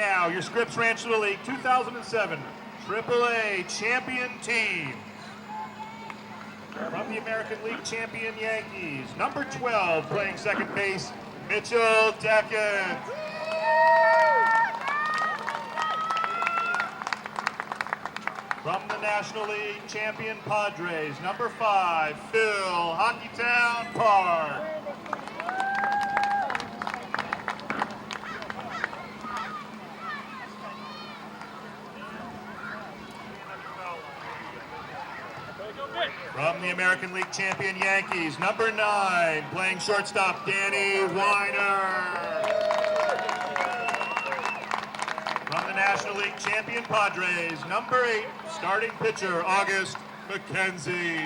now your Scripps Ranch Little League 2007 AAA champion team. From the American League champion Yankees, number 12, playing second base, Mitchell Deckens. From the National League champion Padres, number 5, Phil Hockeytown Park. From the American League champion Yankees, number 9, playing shortstop, Danny Weiner. From the National League champion Padres, number 8, starting pitcher, August McKenzie.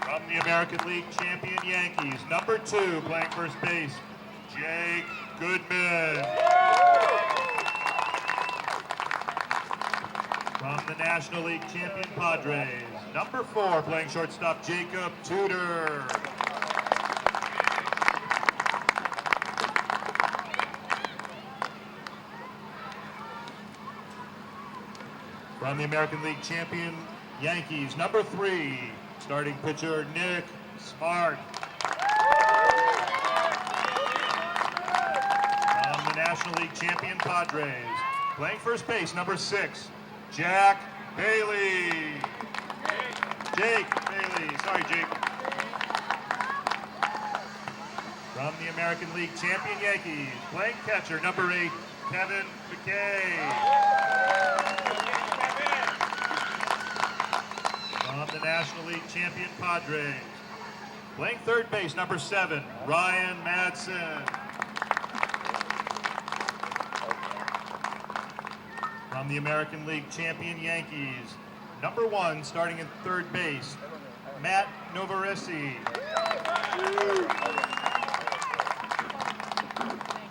From the American League champion Yankees, number 2, playing first base, Jake Goodman. From the National League champion Padres, number 4, playing shortstop, Jacob Tudor. From the American League champion Yankees, number 3, starting pitcher, Nick Smart. From the National League champion Padres, playing first base, number 6, Jack Bailey. Jake Bailey, sorry Jake. From the American League champion Yankees, playing catcher, number 8, Kevin McKay. From the National League champion Padres, playing third base, number 7, Ryan Madsen. From the American League champion Yankees, number 1, starting in third base, Matt Novaresi.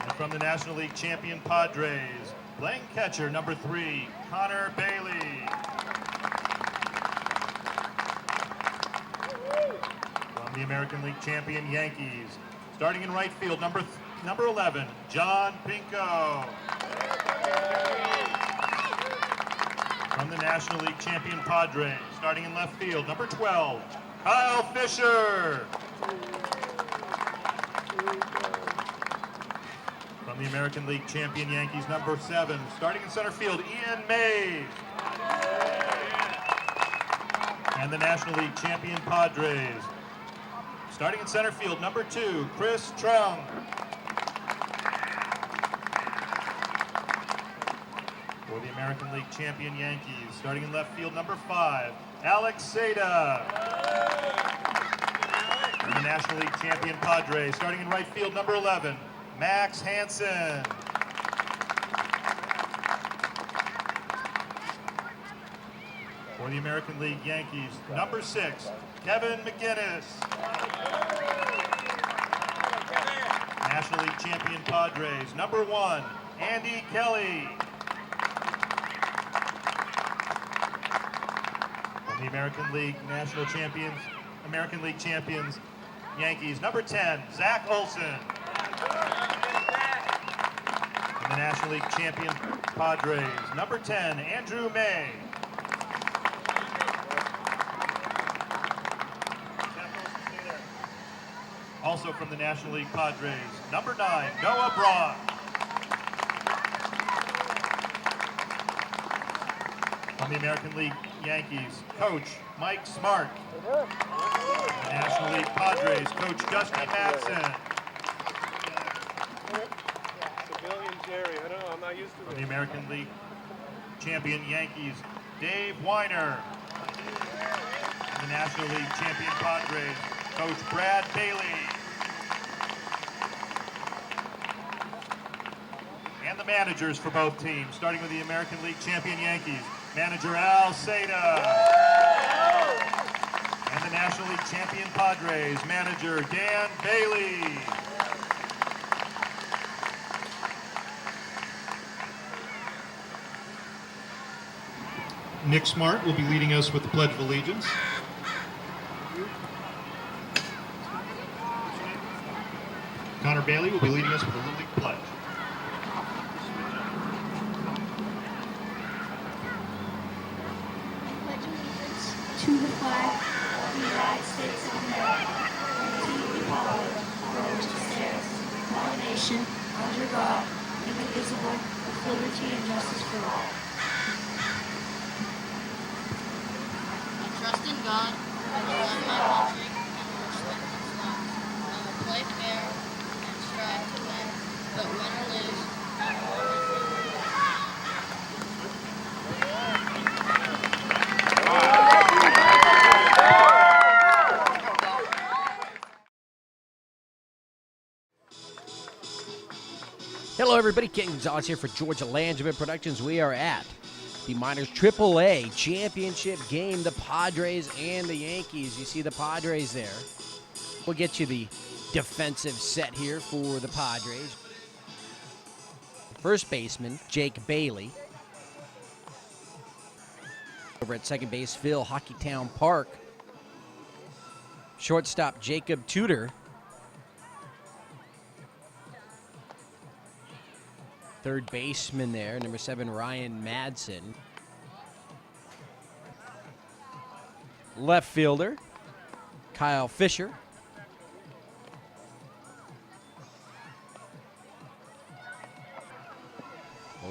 And from the National League champion Padres, playing catcher, number 3, Connor Bailey. From the American League champion Yankees, starting in right field, number 11, John Pinko. From the National League champion Padres, starting in left field, number 12, Kyle Fisher. From the American League champion Yankees, number 7, starting in center field, Ian Mays. And the National League champion Padres, starting in center field, number 2, Chris Trung. For the American League champion Yankees, starting in left field, number 5, Alex Seda. For the National League champion Padres, starting in right field, number 11, Max Hansen. For the American League Yankees, number 6, Kevin McGinnis. National League champion Padres, number 1, Andy Kelly. From the American League American League champions Yankees, number 10, Zach Olson. From the National League champion Padres, number 10, Andrew May. Also from the National League Padres, number 9, Noah Braun. From the American League Yankees, Coach Mike Smart. From the National League Padres, Coach Dusty Madsen. Civilian Jerry, I don't know, I'm not used to From the American League champion Yankees, Dave Weiner. From the National League champion Padres, Coach Brad Bailey. And the managers for both teams, starting with the American League champion Yankees, manager Al Seda. And the National League champion Padres, manager Dan Bailey. Nick Smart will be leading us with the Pledge of Allegiance. Connor Bailey will be leading us with the Little League Pledge. Pledge allegiance to the flag of the United States of America and to the republic for which it stands, one nation, under God, indivisible, with liberty and justice for all. I trust in God, I will love my country, and will respect its laws. I will play fair and strive to win, but win or lose, I will always win. Hello, everybody. Ken Gonzalez here for Georgia Langevin Productions. We are at the Minors AAA Championship game, the Padres and the Yankees. You see the Padres there. We'll get you the defensive set here for the Padres. First baseman, Jake Bailey. Over at second base, Phil Hockeytown Park. Shortstop, Jacob Tudor. Third baseman there, number 7, Ryan Madsen. Left fielder, Kyle Fisher.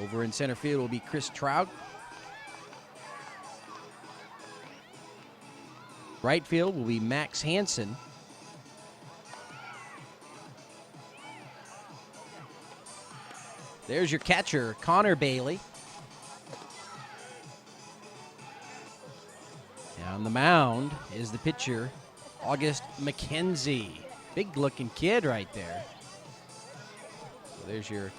Over in center field will be Chris Trout. Right field will be Max Hansen. There's your catcher, Connor Bailey. On the mound is the pitcher, August McKenzie. Big-looking kid right there. So there's your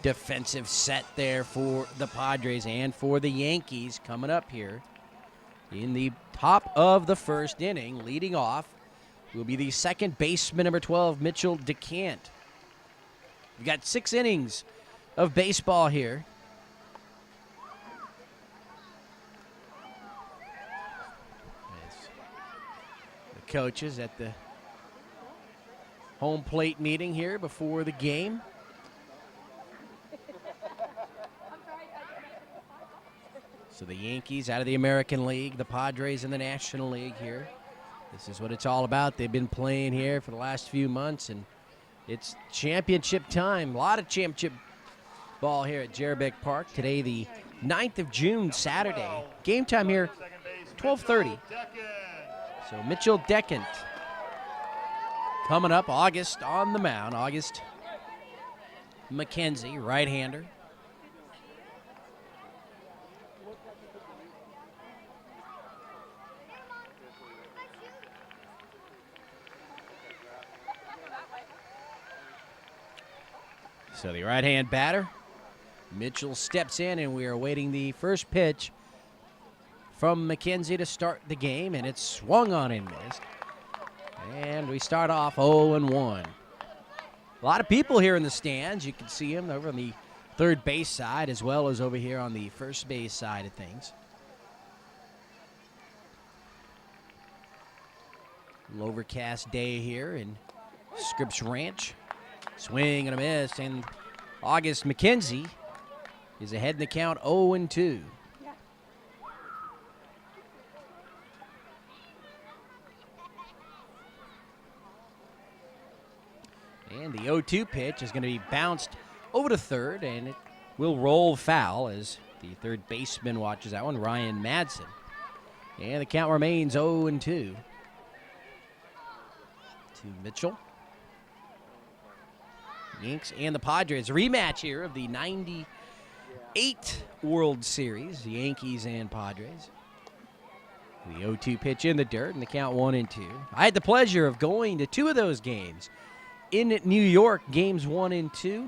defensive set there for the Padres and for the Yankees coming up here. In the top of the first inning, leading off, will be the second baseman, number 12, Mitchell DeCant. We've got 6 innings of baseball here. As the coaches at the home plate meeting here before the game. So the Yankees out of the American League, the Padres in the National League here. This is what it's all about. They've been playing here for the last few months, and it's championship time. A lot of championship ball here at Jerbeck Park. Today, the 9th of June, Saturday. Game time here, 12:30. So Mitchell DeCant coming up. August on the mound. August McKenzie, right-hander. So the right-hand batter, Mitchell, steps in, and we are awaiting the first pitch from McKenzie to start the game, and it's swung on and missed. And we start off 0-1. A lot of people here in the stands. You can see them over on the third base side as well as over here on the first base side of things. A little overcast day here in Scripps Ranch. Swing and a miss, and August McKenzie is ahead in the count 0-2. And the 0-2 pitch is going to be bounced over to third, and it will roll foul as the third baseman watches that one, Ryan Madsen. And the count remains 0-2 to Mitchell. Yanks and the Padres. A rematch here of the 98 World Series, the Yankees and Padres. The 0-2 pitch in the dirt, and the count 1-2. I had the pleasure of going to 2 of those games in New York, games 1 and 2.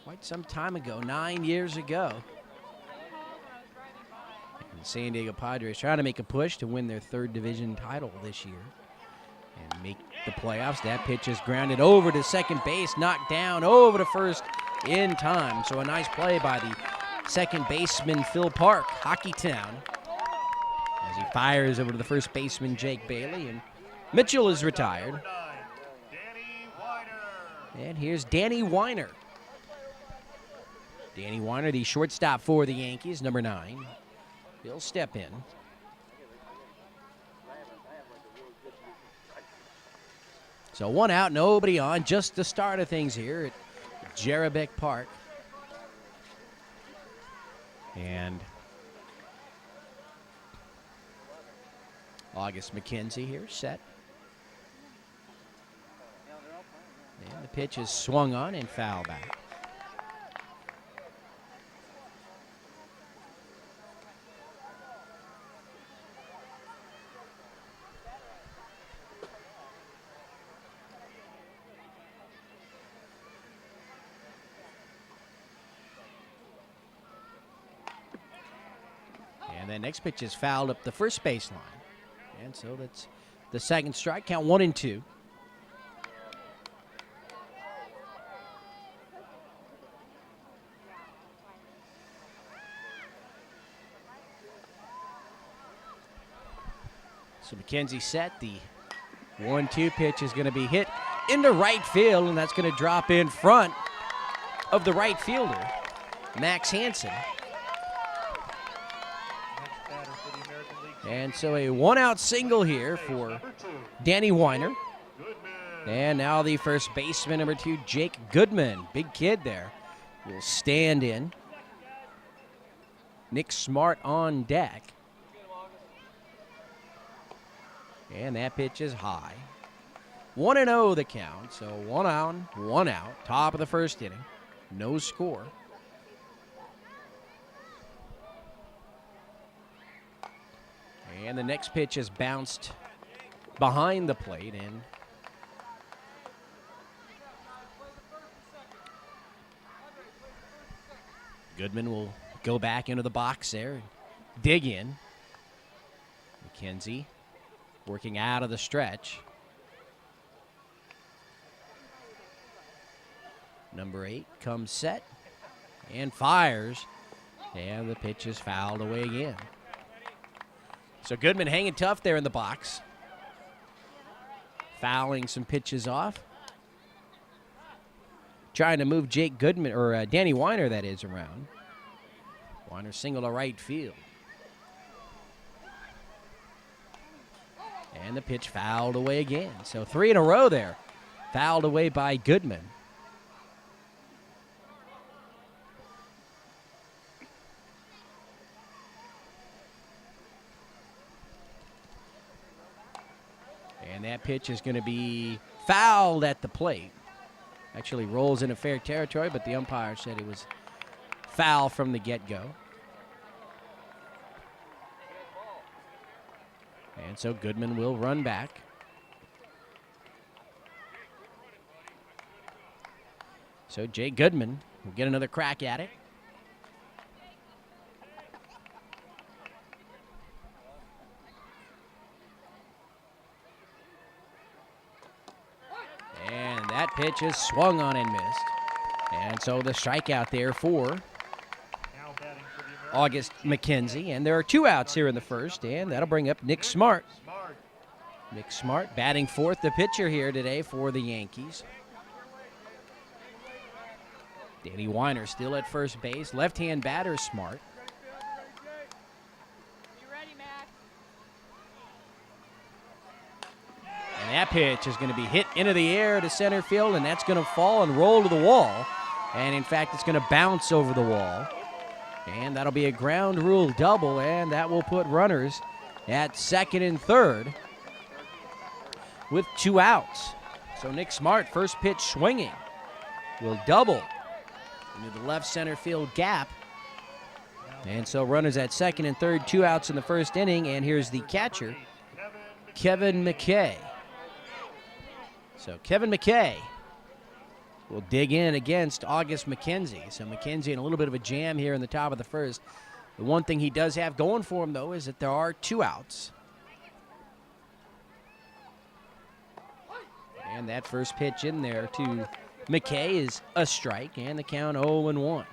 Quite some time ago, 9 years ago. And the San Diego Padres trying to make a push to win their 3rd division title this year and make the playoffs. That pitch is grounded over to second base, knocked down over to first in time. So a nice play by the second baseman, Phil Park, Hockeytown, as he fires over to the first baseman, Jake Bailey. And Mitchell is retired. Number 9, Danny Weiner. And here's Danny Weiner. Danny Weiner, the shortstop for the Yankees, number 9. He'll step in. So 1 out, nobody on. Just the start of things here at Jerebeck Park. And August McKenzie here, set. And the pitch is swung on and foul back. And then next pitch is fouled up the first baseline. And so that's the second strike. Count 1-2. So McKenzie set. The 1-2 pitch is going to be hit into right field, and that's going to drop in front of the right fielder, Max Hansen. Next batter for the American League. And so a 1-out single here for Number 2, Danny Weiner. Goodman. And now the first baseman, number 2, Jake Goodman. Big kid there. Will stand in. Nick Smart on deck. And that pitch is high. 1-0 the count. So 1 on, 1 out. Top of the first inning. No score. And the next pitch is bounced behind the plate, and Goodman will go back into the box there and dig in. McKenzie working out of the stretch. Number 8 comes set and fires, and the pitch is fouled away again. So Goodman hanging tough there in the box. Fouling some pitches off. Trying to move Jake Goodman, or Danny Weiner, that is, around. Weiner single to right field. And the pitch fouled away again. So 3 in a row there. Fouled away by Goodman. And that pitch is going to be fouled at the plate. Actually rolls into fair territory, but the umpire said it was foul from the get-go. And so Goodman will run back. So Jay Goodman will get another crack at it. And that pitch is swung on and missed. And so the strikeout there for Now batting for the American August McKenzie. And there are 2 outs here in the first, and that'll bring up Nick Smart. Smart. Nick Smart batting fourth, the pitcher here today for the Yankees. Danny Weiner still at first base. Left-hand batter Smart. And that pitch is going to be hit into the air to center field, and that's going to fall and roll to the wall. And, in fact, it's going to bounce over the wall. And that'll be a ground rule double, and that will put runners at second and third with 2 outs. So Nick Smart, first pitch swinging, will double into the left center field gap. And so runners at second and third, 2 outs in the first inning, and here's the catcher, Kevin McKay. So Kevin McKay will dig in against August McKenzie. So McKenzie in a little bit of a jam here in the top of the first. The one thing he does have going for him, though, is that there are 2 outs. And that first pitch in there to McKay is a strike, and the count 0-1.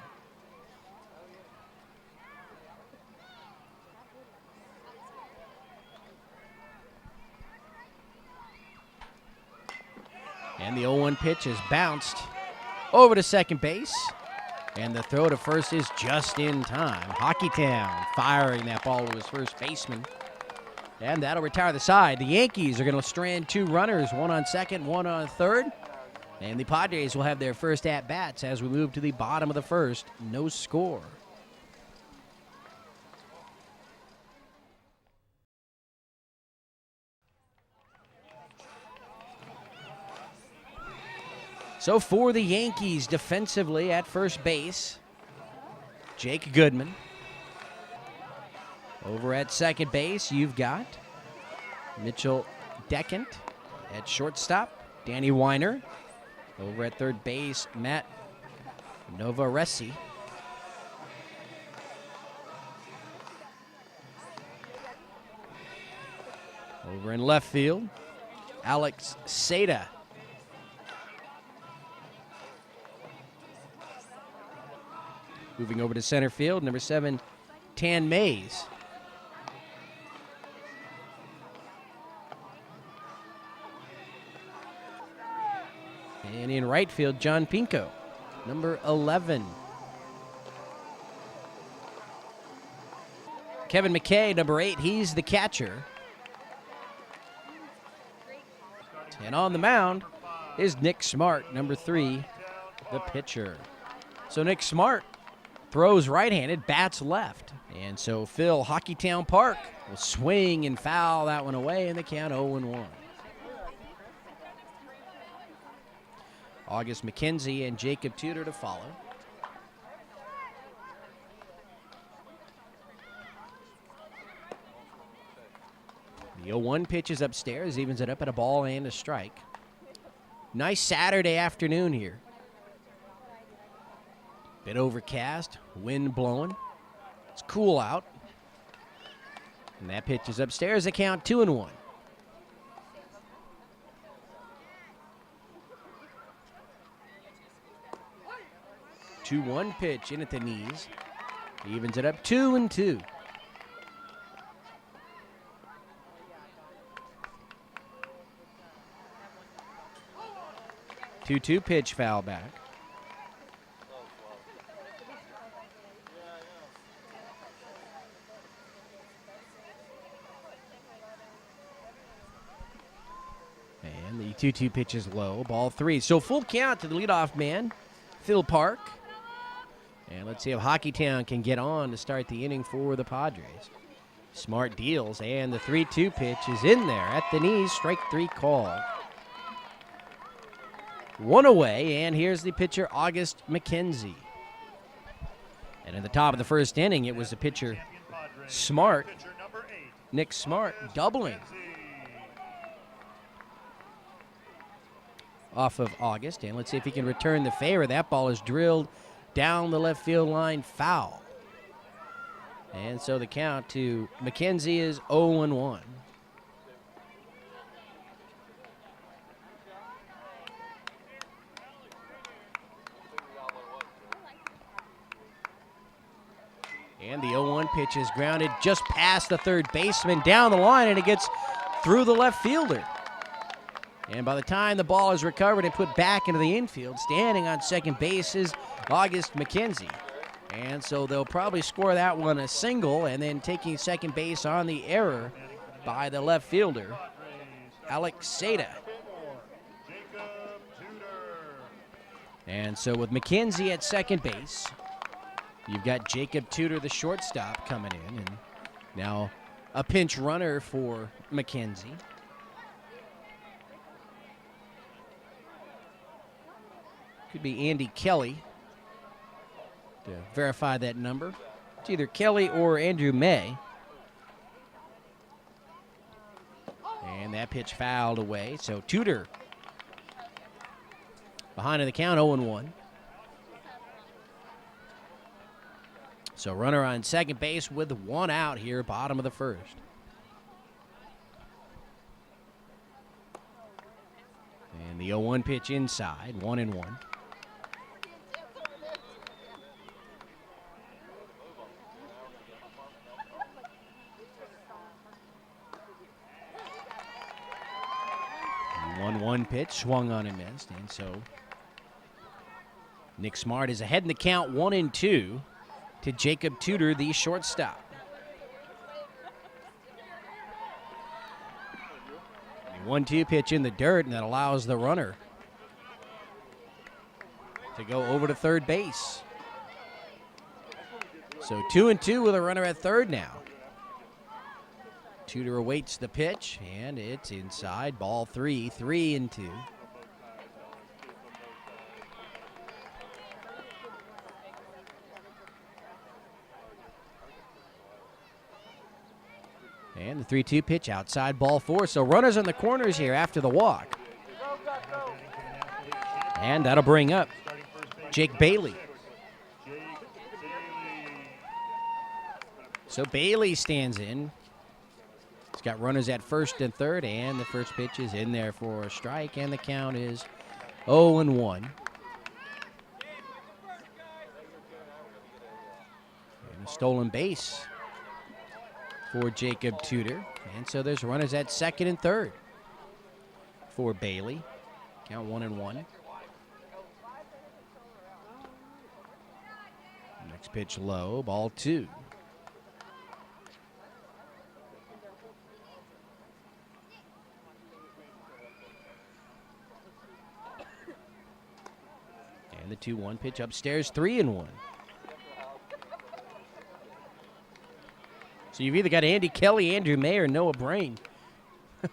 And the 0-1 pitch is bounced over to second base. And the throw to first is just in time. Hockeytown firing that ball to his first baseman. And that'll retire the side. The Yankees are going to strand 2 runners, one on second, one on third. And the Padres will have their first at-bats as we move to the bottom of the first. No score. So for the Yankees, defensively at first base, Jake Goodman. Over at second base, you've got Mitchell Deckent. At shortstop, Danny Weiner. Over at third base, Matt Novaresi. Over in left field, Alex Seda. Moving over to center field, number 7, Tan Mays. And in right field, John Pinko, number 11. Kevin McKay, number 8, he's the catcher. And on the mound is Nick Smart, number 3, the pitcher. So Nick Smart throws right-handed, bats left. And so Phil Hockeytown Park will swing and foul that one away, and the count 0-1. August McKenzie and Jacob Tudor to follow. The 0-1 pitch is upstairs, evens it up at a ball and a strike. Nice Saturday afternoon here. Bit overcast, wind blowing. It's cool out. And that pitch is upstairs, the count 2-1. 2-1 pitch in at the knees. Evens it up 2-2. Two pitch foul back. And the 2-2 pitch is low. Ball 3. So full count to the leadoff man, Phil Park. And let's see if Hockeytown can get on to start the inning for the Padres. Smart deals, and the 3-2 pitch is in there at the knees. Strike 3 call. 1 away, and here's the pitcher, August McKenzie. And at the top of the first inning, it was the pitcher, Smart, Nick Smart, doubling off of August. And let's see if he can return the favor. That ball is drilled down the left field line, foul. And so the count to McKenzie is 0-1. And the 0-1 pitch is grounded just past the third baseman, down the line, and it gets through the left fielder. And by the time the ball is recovered and put back into the infield, standing on second base is August McKenzie. And so they'll probably score that one a single, and then taking second base on the error by the left fielder, Alex Seda. And so with McKenzie at second base, you've got Jacob Tudor, the shortstop, coming in. And now a pinch runner for McKenzie. Could be Andy Kelly to verify that number. It's either Kelly or Andrew May. And that pitch fouled away. So Tudor behind in the count, 0-1. So runner on second base with 1 out here, bottom of the first. And the The 0-1 pitch inside, 1-1. The 1-1 pitch swung on and missed, and so Nick Smart is ahead in the count, 1-2 to Jacob Tudor, the shortstop. The 1-2 pitch in the dirt, and that allows the runner to go over to third base. So 2-2 with a runner at third now. Tudor awaits the pitch, and it's inside. Ball 3, 3-2. And the 3-2 pitch outside, ball 4. So runners on the corners here after the walk. And that'll bring up Jake Bailey. So Bailey stands in. He's got runners at first and third, and the first pitch is in there for a strike, and the count is 0-1. And a stolen base for Jacob Tudor. And so there's runners at second and third for Bailey. Count 1-1. Next pitch low, ball 2. And the 2-1 pitch upstairs, 3-1. So you've either got Andy Kelly, Andrew May, or Noah Brain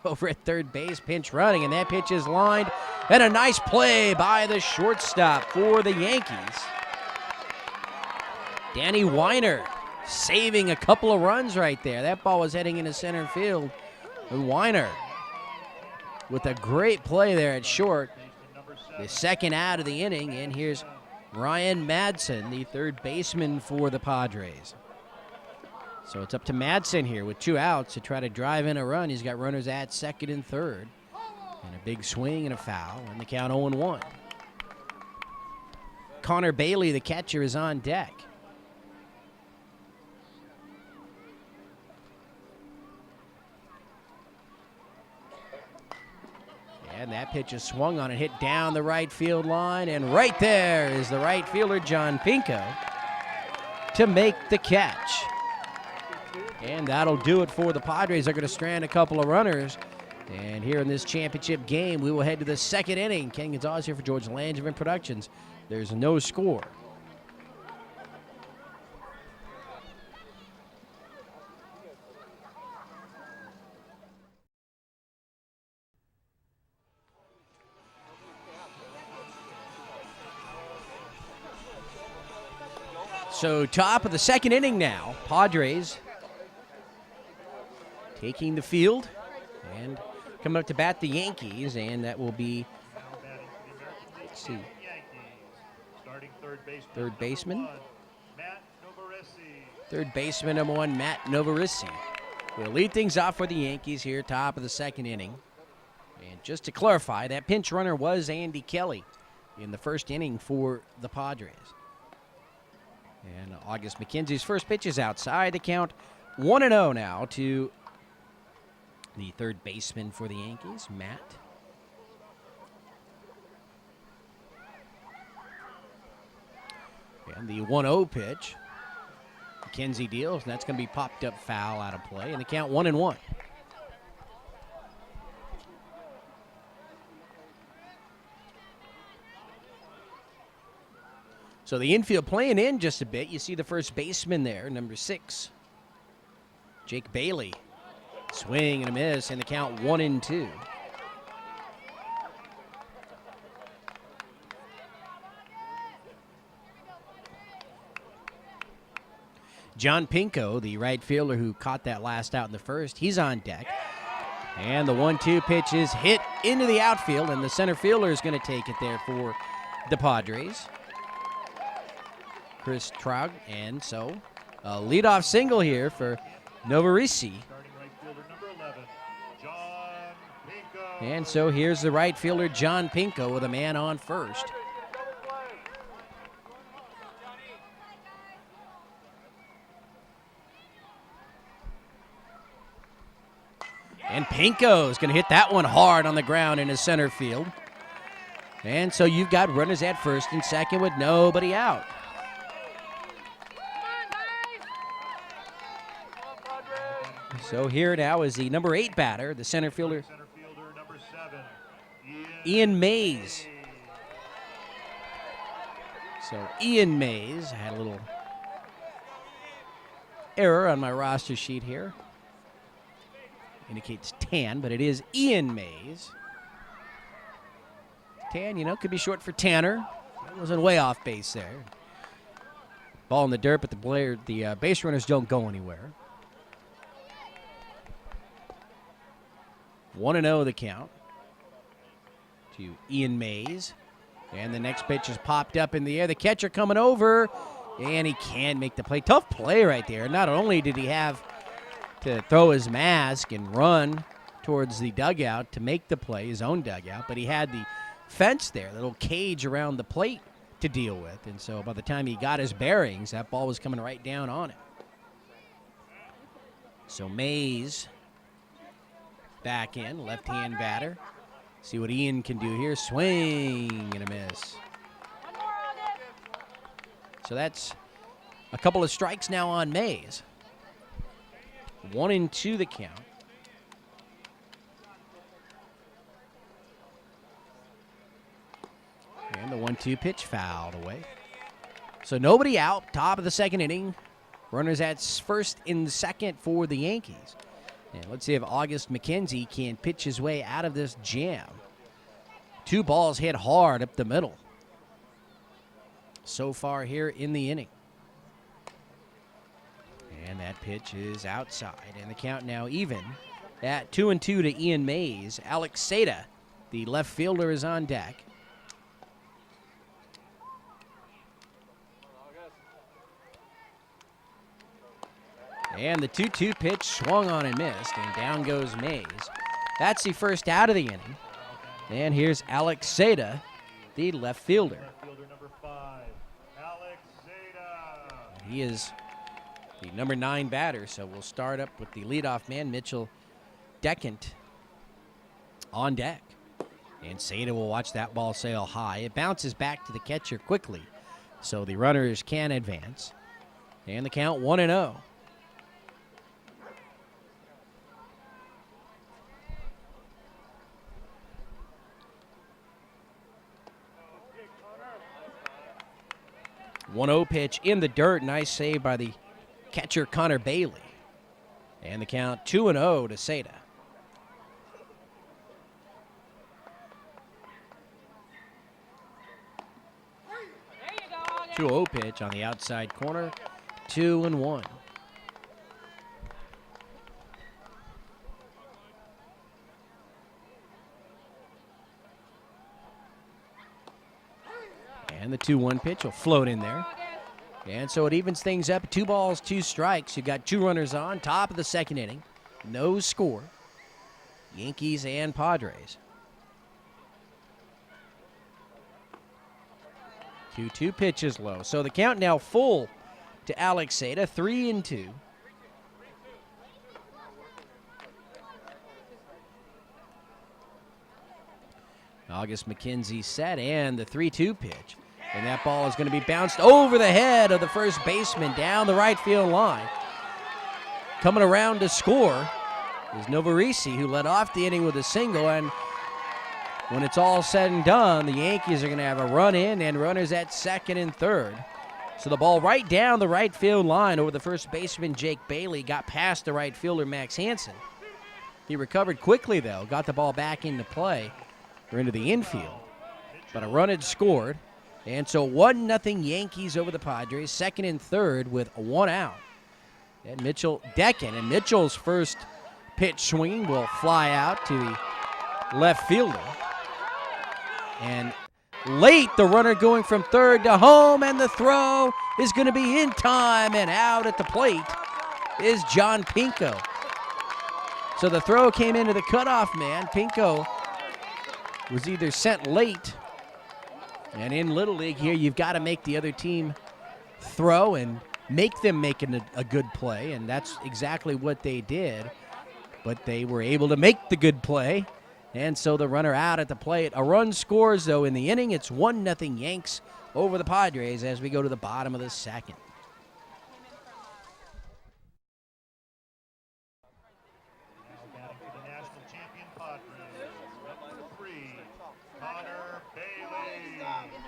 over at third base, pinch running, and that pitch is lined. And a nice play by the shortstop for the Yankees. Danny Weiner saving a couple of runs right there. That ball was heading into center field. And Weiner with a great play there at short. The second out of the inning, and here's Ryan Madsen, the third baseman for the Padres. So it's up to Madsen here with 2 outs to try to drive in a run. He's got runners at second and third. And a big swing and a foul, and the count 0-1. Connor Bailey, the catcher, is on deck. And that pitch is swung on and hit down the right field line. And right there is the right fielder, John Pinko, to make the catch. And that'll do it for the Padres. They're going to strand a couple of runners. And here in this championship game, we will head to the second inning. Ken Gonzalez here for George Langevin Productions. There's no score. So top of the second inning now. Padres taking the field and coming up to bat the Yankees, and that will be, let's see, third baseman. Third baseman, number 1, Matt Novarisi. We'll lead things off for the Yankees here, top of the second inning. And just to clarify, that pinch runner was Andy Kelly in the first inning for the Padres. And August McKenzie's first pitch is outside. The count 1-0 now to the third baseman for the Yankees, Matt. And the 1-0 pitch, McKenzie deals, and that's going to be popped up foul out of play. And the count 1-1. So the infield playing in just a bit. You see the first baseman there, number 6, Jake Bailey. Swing and a miss, and the count 1-2. John Pinko, the right fielder who caught that last out in the first, he's on deck. And the 1-2 pitch is hit into the outfield, and the center fielder is going to take it there for the Padres, Chris Traug. And so a leadoff single here for Novarisi. And so here's the right fielder, John Pinko, with a man on first. And Pinko's going to hit that one hard on the ground in his center field. And so you've got runners at first and second with nobody out. So here now is the number 8 batter, the center fielder, Number 7, Ian Mays. So Ian Mays, I had a little error on my roster sheet here. Indicates Tan, but it is Ian Mays. Tan, you know, could be short for Tanner. That wasn't way off base there. Ball in the dirt, but the base runners don't go anywhere. 1-0 the count to Ian Mays. And the next pitch is popped up in the air. The catcher coming over, and he can't make the play. Tough play right there. Not only did he have to throw his mask and run towards the dugout to make the play, his own dugout, but he had the fence there, the little cage around the plate to deal with. And so by the time he got his bearings, that ball was coming right down on him. So Mays back in, left-hand batter. See what Ian can do here. Swing and a miss. So that's a couple of strikes now on Mays. 1-2 the count. And the 1-2 pitch fouled away. So nobody out, top of the second inning. Runners at first and second for the Yankees. And let's see if August McKenzie can pitch his way out of this jam. 2 balls hit hard up the middle so far here in the inning. And that pitch is outside. And the count now even at 2-2 to Ian Mays. Alex Seda, the left fielder, is on deck. And the 2-2 pitch swung on and missed, and down goes Mays. That's the first out of the inning. And here's Alex Seda, the left fielder. number 5, Alex Zeta. He is the number 9 batter, so we'll start up with the leadoff man, Mitchell Deckant, on deck. And Seda will watch that ball sail high. It bounces back to the catcher quickly, so the runners can advance. And the count 1-0. 1-0 pitch in the dirt. Nice save by the catcher, Connor Bailey. And the count 2-0 to Seda. 2-0 pitch on the outside corner. 2-1. And the 2-1 pitch will float in there. And so it evens things up. 2 balls, 2 strikes. You've got 2 runners on, top of the second inning. No score. Yankees and Padres. 2-2 pitch is low. So the count now full to Alex Seda, 3-2. August McKenzie set, and the 3-2 pitch. And that ball is going to be bounced over the head of the first baseman down the right field line. Coming around to score is Novarese, who led off the inning with a single. And when it's all said and done, the Yankees are going to have a run in and runners at second and third. So the ball right down the right field line over the first baseman, Jake Bailey, got past the right fielder, Max Hansen. He recovered quickly, though, got the ball back into play or into the infield. But a run had scored. And so 1-0 Yankees over the Padres, second and third with 1 out. And Mitchell Deckant, and Mitchell's first pitch swing will fly out to the left fielder. And late, the runner going from third to home, and the throw is going to be in time, and out at the plate is John Pinko. So the throw came into the cutoff man. Pinko was either sent late, and in Little League here, you've got to make the other team throw and make them make a good play, and that's exactly what they did. But they were able to make the good play, and so the runner out at the plate. A run scores, though, in the inning. It's 1-0 Yanks over the Padres as we go to the bottom of the second. Now batting for the national champion Padres, number 3, Connor Bailey.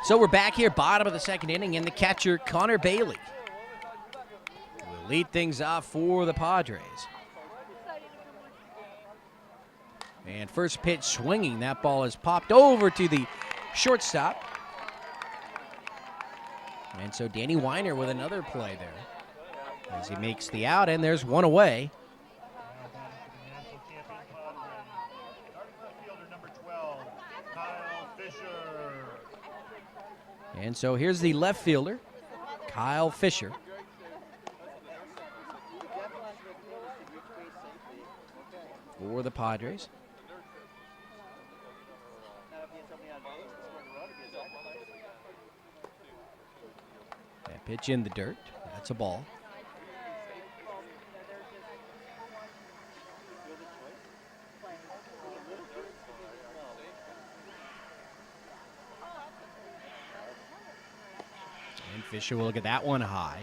So we're back here, bottom of the second inning, and the catcher, Connor Bailey, will lead things off for the Padres. And first pitch swinging. That ball is popped over to the shortstop. And so Danny Weiner with another play there as he makes the out, and there's one away. Now batting for the national champion Padres, starting left fielder number 12, Kyle Fisher. And so here's the left fielder, Kyle Fisher. For the Padres. That pitch in the dirt. That's a ball. And Fisher will get that one high.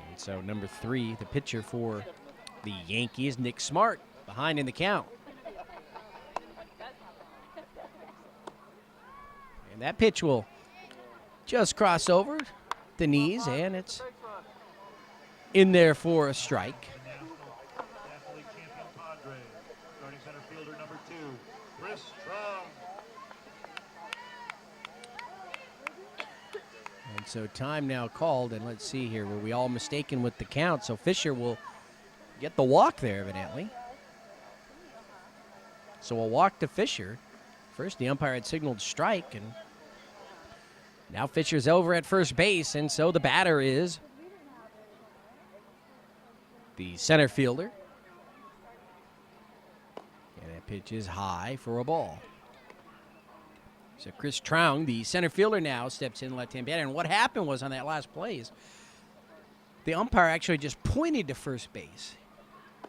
And so number 3, the pitcher for the Yankees, Nick Smart, behind in the count. And that pitch will just cross over the knees, and it's in there for a strike. The National League champion Padres, starting center fielder number 2, Chris Trump. And so time now called, and let's see here. Were we all mistaken with the count? So Fisher will get the walk there, evidently. So a walk to Fisher. First, the umpire had signaled strike, and now Fisher's over at first base, and so the batter is the center fielder. And that pitch is high for a ball. So Chris Troung, the center fielder, now steps in left-hand batter. And what happened was on that last play is the umpire actually just pointed to first base,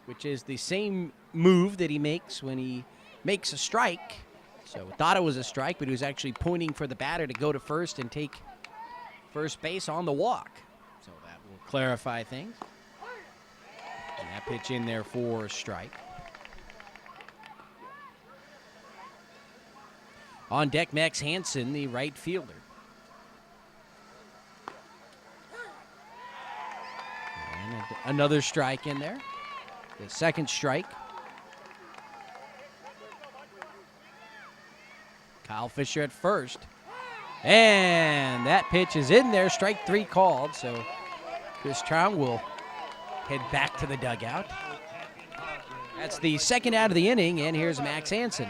which is the same move that he makes when he makes a strike. So we thought it was a strike, but he was actually pointing for the batter to go to first and take first base on the walk. So that will clarify things. And that pitch in there for a strike. On deck, Max Hansen, the right fielder. And another strike in there. The second strike. Kyle Fisher at first. And that pitch is in there. Strike 3 called. So Chris Troung will head back to the dugout. That's the second out of the inning, and here's Max Hansen.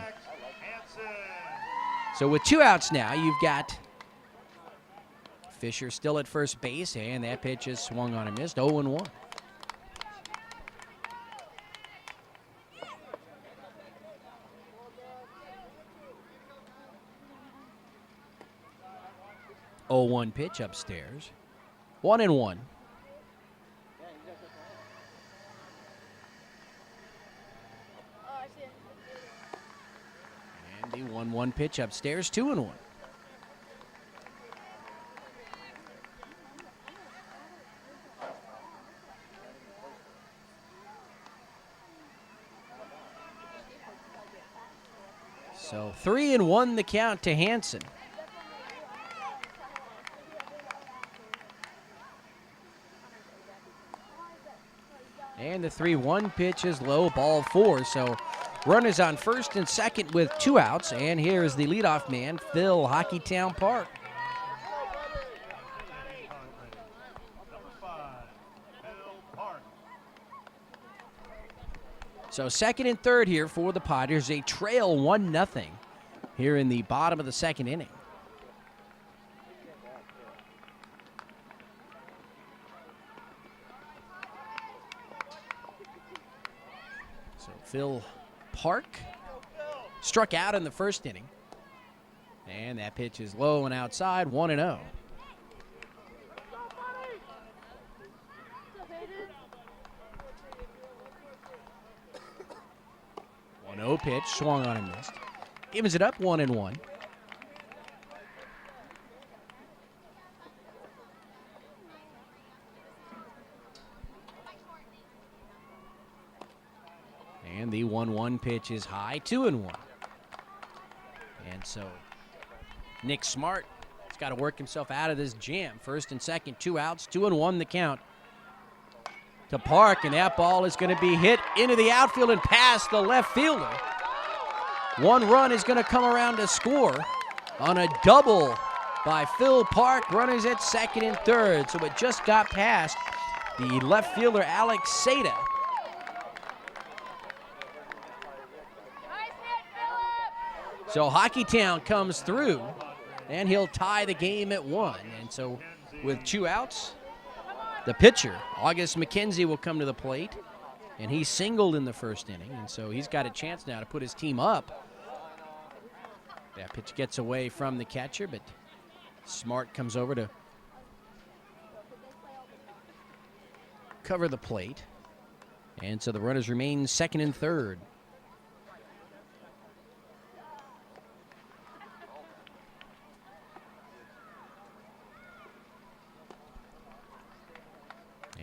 So with 2 outs now, you've got Fisher still at first base, and that pitch is swung on and missed. 0-1. Oh, 1 pitch upstairs. 1-1. And the 1-1 pitch upstairs. 2-1. So 3-1 the count to Hansen. And the 3-1 pitch is low, ball 4. So runners on first and second with 2 outs. And here is the leadoff man, Phil Hockeytown Park. Number 5, Phil Park. So second and third here for the Padres. They trail 1-0 here in the bottom of the second inning. So Phil Park struck out in the first inning. And that pitch is low and outside, 1-0. 1-0 pitch, swung on and missed. Evens it up 1-1. And the 1-1 pitch is high, 2-1. And so Nick Smart has got to work himself out of this jam. First and second, 2 outs, 2-1 the count to Park, and that ball is going to be hit into the outfield and past the left fielder. 1 run is going to come around to score on a double by Phil Park. Runners at second and third, so it just got past the left fielder Alex Seda. So Hockeytown comes through, and he'll tie the game at 1. And so with 2 outs, the pitcher, August McKenzie, will come to the plate, and he singled in the first inning, and so he's got a chance now to put his team up. That pitch gets away from the catcher, but Smart comes over to cover the plate. And so the runners remain second and third.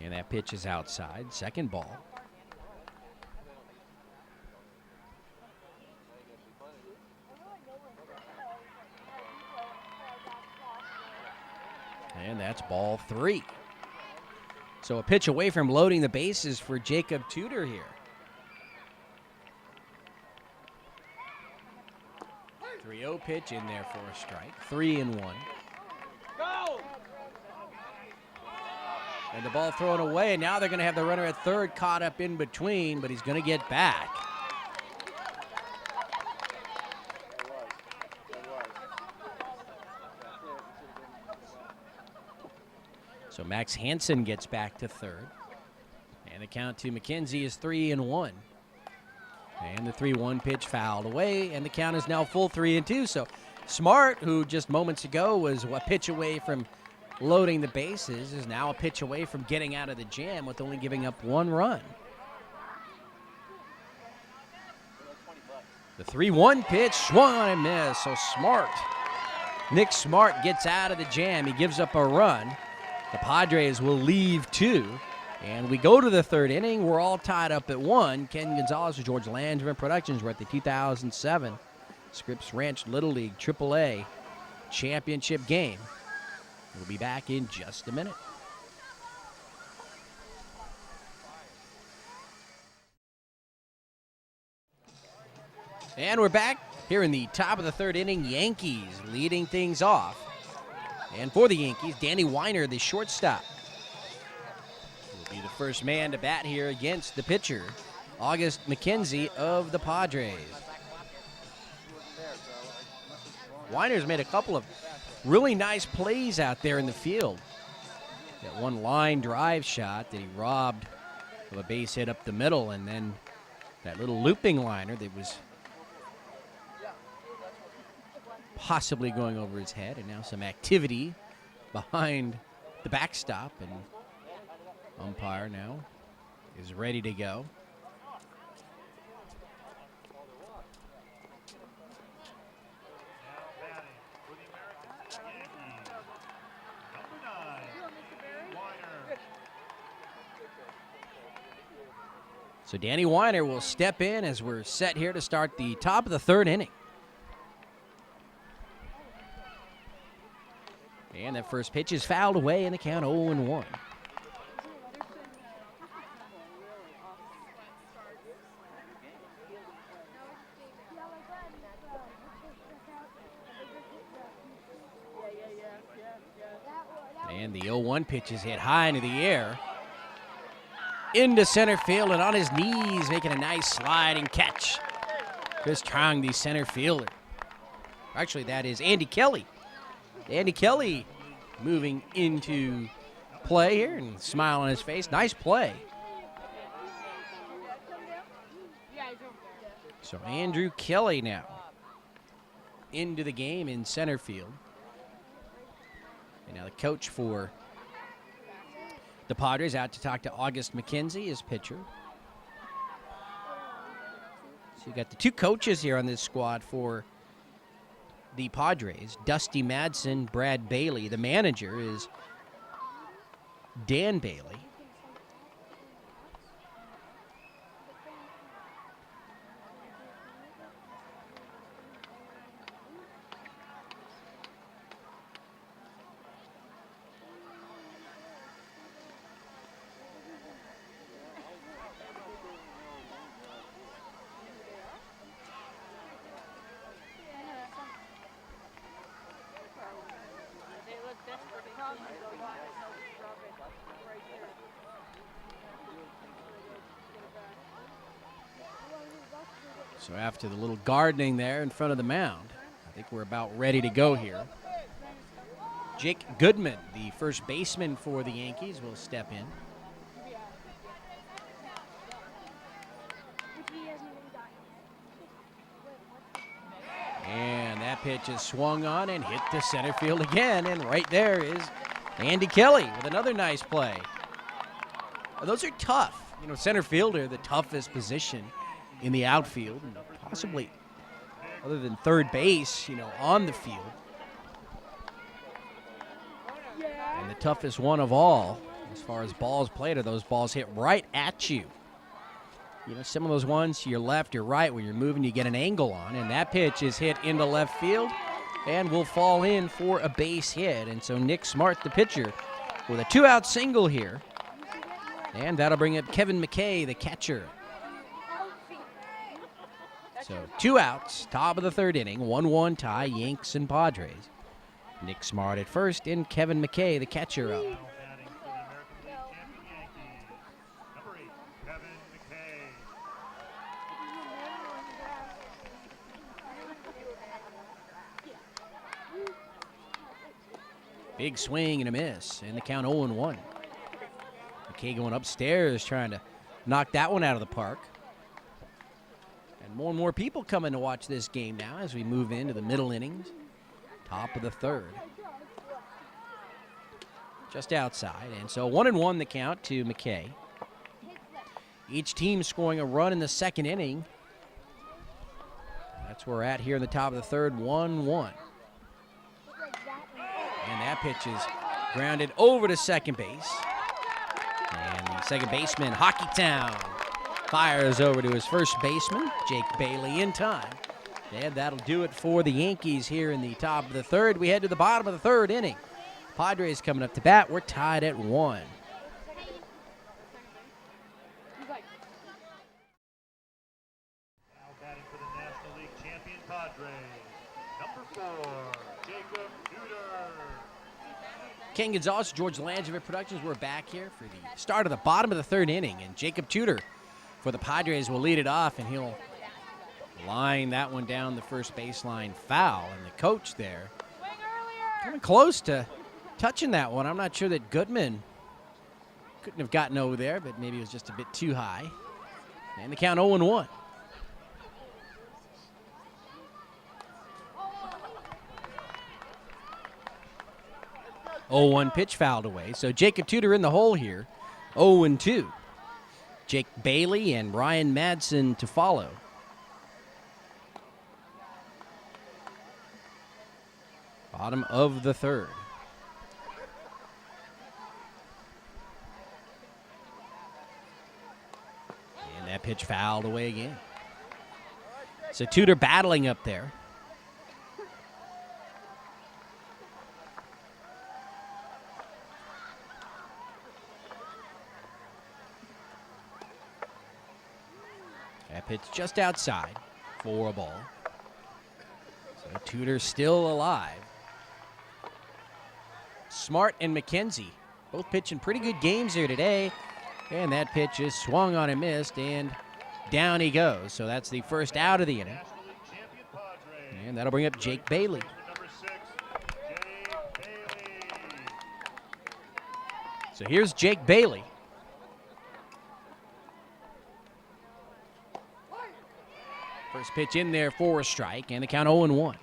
And that pitch is outside, second ball. And that's ball 3. So a pitch away from loading the bases for Jacob Tudor here. 3-0 pitch in there for a strike, 3-1. Go! And the ball thrown away, and now they're going to have the runner at third caught up in between, but he's going to get back. So Max Hansen gets back to third. And the count to McKenzie is 3-1. And the 3-1 pitch fouled away, and the count is now full 3-2. So Smart, who just moments ago was a pitch away from loading the bases, is now a pitch away from getting out of the jam with only giving up 1 run. The 3-1 pitch swung on and missed. So Smart, Nick Smart, gets out of the jam. He gives up a run. The Padres will leave 2. And we go to the third inning. We're all tied up at 1. Ken Gonzalez with George Landry Productions. We're at the 2007 Scripps Ranch Little League AAA championship game. We'll be back in just a minute. And we're back here in the top of the third inning. Yankees leading things off. And for the Yankees, Danny Weiner, the shortstop, will be the first man to bat here against the pitcher, August McKenzie of the Padres. Weiner's made a couple of really nice plays out there in the field. That one line drive shot that he robbed of a base hit up the middle, and then that little looping liner that was possibly going over his head, and now some activity behind the backstop, and umpire now is ready to go. So Danny Weiner will step in as we're set here to start the top of the third inning. And that first pitch is fouled away in the count 0-1. And the 0-1 pitch is hit high into the air. Into center field, and on his knees, making a nice sliding catch. Chris Trong, the center fielder. Actually, that is Andy Kelly. Andy Kelly moving into play here and smile on his face. Nice play. So Andrew Kelly now into the game in center field. And now the coach for the Padres out to talk to August McKenzie, his pitcher. So you got the two coaches here on this squad for the Padres, Dusty Madsen, Brad Bailey. The manager is Dan Bailey. So after the little gardening there in front of the mound, I think we're about ready to go here. Jake Goodman, the first baseman for the Yankees, will step in. And that pitch is swung on and hit to center field again. And right there is Andy Kelly with another nice play. Those are tough. You know, center fielder, the toughest position in the outfield, and possibly other than third base, you know, on the field. And the toughest one of all, as far as balls played, are those balls hit right at you. You know, some of those ones to your left or right, when you're moving, you get an angle on, and that pitch is hit into left field and will fall in for a base hit. And so Nick Smart, the pitcher, with a 2-out single here. And that'll bring up Kevin McKay, the catcher. So 2 outs, top of the third inning, 1-1 tie, Yanks and Padres. Nick Smart at first and Kevin McKay, the catcher, up. Now batting for the American League champion Yankees, number 8, Kevin McKay. Big swing and a miss, and the count 0-1. McKay going upstairs trying to knock that one out of the park. And more people coming to watch this game now as we move into the middle innings. Top of the third. Just outside. And so 1-1 the count to McKay. Each team scoring a run in the second inning. That's where we're at here in the top of the third, 1-1. And that pitch is grounded over to second base. And the second baseman, Hockey Town, fires over to his first baseman, Jake Bailey, in time. And that'll do it for the Yankees here in the top of the third. We head to the bottom of the third inning. Padres coming up to bat. We're tied at 1. Now batting for the National League champion Padres, number 4, Jacob Tudor. Ken Gonzalez, George Langevin Productions. We're back here for the start of the bottom of the third inning. And Jacob Tudor for the Padres will lead it off, and he'll line that one down the first baseline foul. And the coach there coming close to touching that one. I'm not sure that Goodman couldn't have gotten over there, but maybe it was just a bit too high. And the count 0-1. Oh, 0-1 pitch fouled away. So Jacob Tudor in the hole here. 0-2. Jake Bailey and Ryan Madsen to follow. Bottom of the third. And that pitch fouled away again. So Tudor battling up there. That pitch just outside for a ball. So Tudor still alive. Smart and McKenzie both pitching pretty good games here today. And that pitch is swung on and missed, and down he goes. So that's the first out of the inning. National League champion Padres, And that'll bring up Jake Bailey. number 6, Jake Bailey. So here's Jake Bailey. First pitch in there for a strike, and the count 0-1.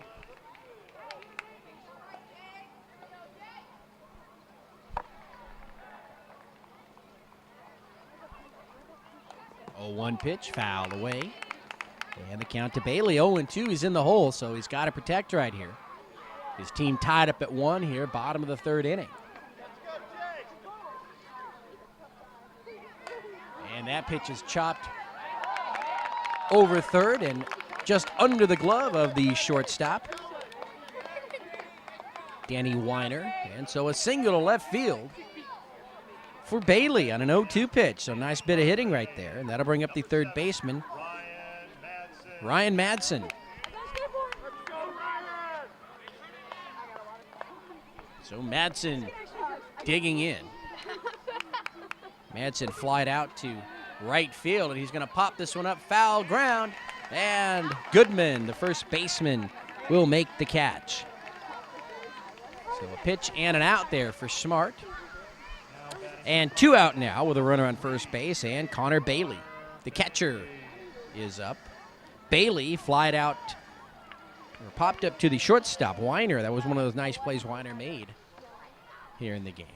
One pitch, fouled away. And the count to Bailey, 0-2. He's in the hole, so he's got to protect right here. His team tied up at 1 here, bottom of the 3rd inning. And that pitch is chopped over third and just under the glove of the shortstop, Danny Weiner. And so a single to left field for Bailey on an 0-2 pitch. So nice bit of hitting right there. And that'll bring up the third baseman, Ryan Madsen. So Madsen digging in. Madsen flied out to right field, and he's going to pop this one up, foul ground. And Goodman, the first baseman, will make the catch. So a pitch and an out there for Smart. And 2 out now with a runner on first base, and Connor Bailey, the catcher, is up. Bailey flied out, or popped up to the shortstop, Weiner. That was one of those nice plays Weiner made here in the game.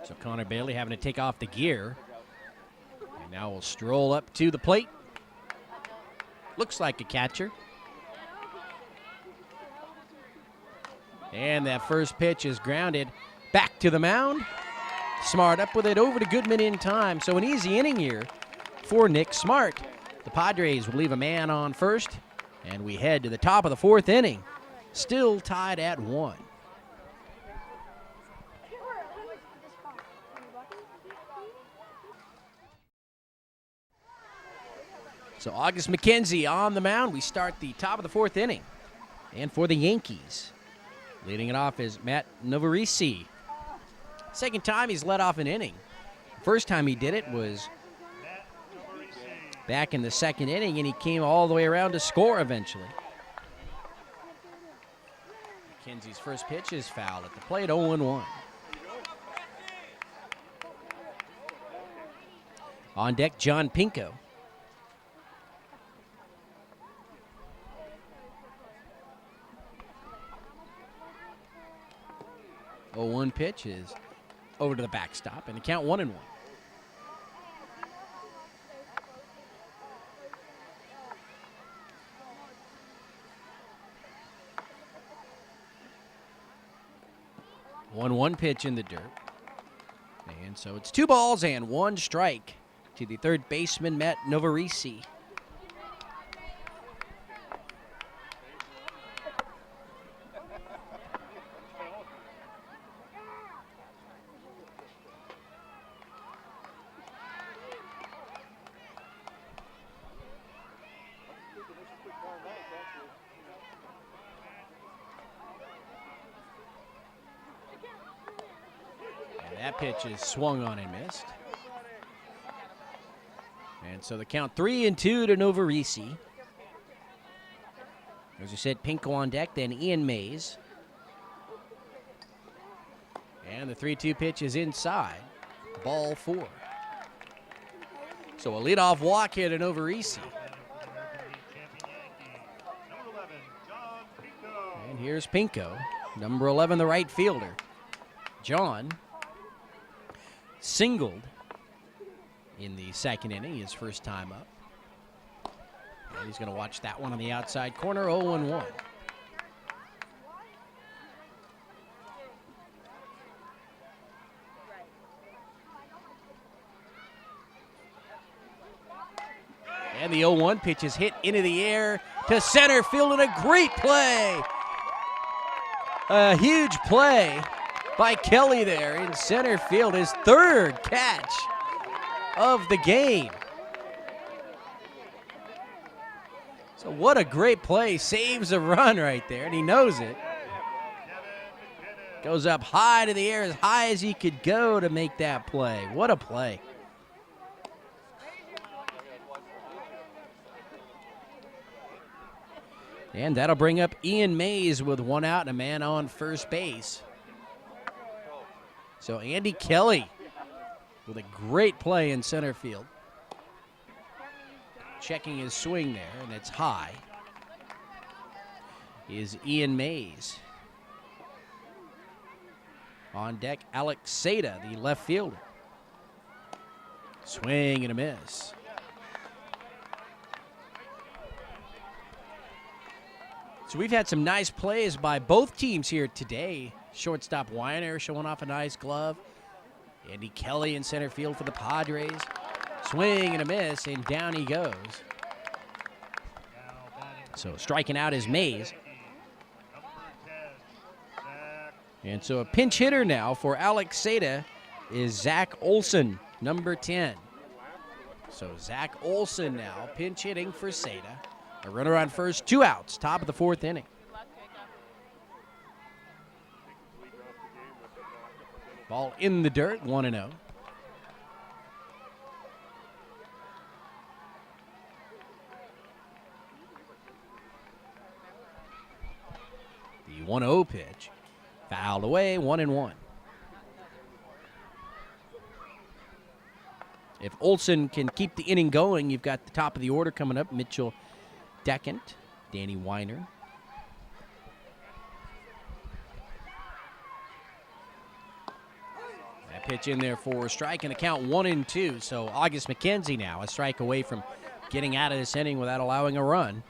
So Connor Bailey having to take off the gear. And now we'll stroll up to the plate. Looks like a catcher. And that first pitch is grounded back to the mound. Smart up with it over to Goodman in time. So an easy inning here for Nick Smart. The Padres will leave a man on first, and we head to the top of the 4th inning. Still tied at 1. So August McKenzie on the mound. We start the top of the 4th inning. And for the Yankees, leading it off is Matt Novarese. Second time he's led off an inning. First time he did it was back in the 2nd inning, and he came all the way around to score eventually. McKenzie's first pitch is fouled at the plate, 0-1. On deck, John Pinko. The 0-1 pitch is over to the backstop, and the count 1-1. One pitch in the dirt. And so it's 2 balls and 1 strike to the third baseman, Matt Novarese. That pitch is swung on and missed. And so the count 3-2 to Novarese. As you said, Pinko on deck, then Ian Mays. And the 3-2 pitch is inside. Ball 4. So a leadoff walk here to Novarese. And here's Pinko, number 11, the right fielder. John singled in the 2nd inning, his first time up. And he's going to watch that one on the outside corner, 0-1. And the 0-1 pitch is hit into the air to center field, and a great play. A huge play by Kelly there in center field, his 3rd catch of the game. So what a great play. Saves a run right there, and he knows it. Goes up high to the air, as high as he could go to make that play. What a play. And that'll bring up Ian Mays with 1 out and a man on first base. So Andy Kelly with a great play in center field. Checking his swing there, and it's high, is Ian Mays. On deck, Alex Seda, the left fielder. Swing and a miss. So we've had some nice plays by both teams here today. Shortstop Weiner showing off a nice glove. Andy Kelly in center field for the Padres. Swing and a miss, and down he goes. So striking out is Mays. And so a pinch hitter now for Alex Seda is Zach Olson, number 10. So Zach Olson now pinch hitting for Seda. A runner on first, 2 outs, top of the 4th inning. Ball in the dirt, 1-0. The 1-0 pitch. Fouled away, 1-1. If Olson can keep the inning going, you've got the top of the order coming up. Mitchell Deckant, Danny Weiner. That pitch in there for a strike and a count 1-2. So August McKenzie now a strike away from getting out of this inning without allowing a run.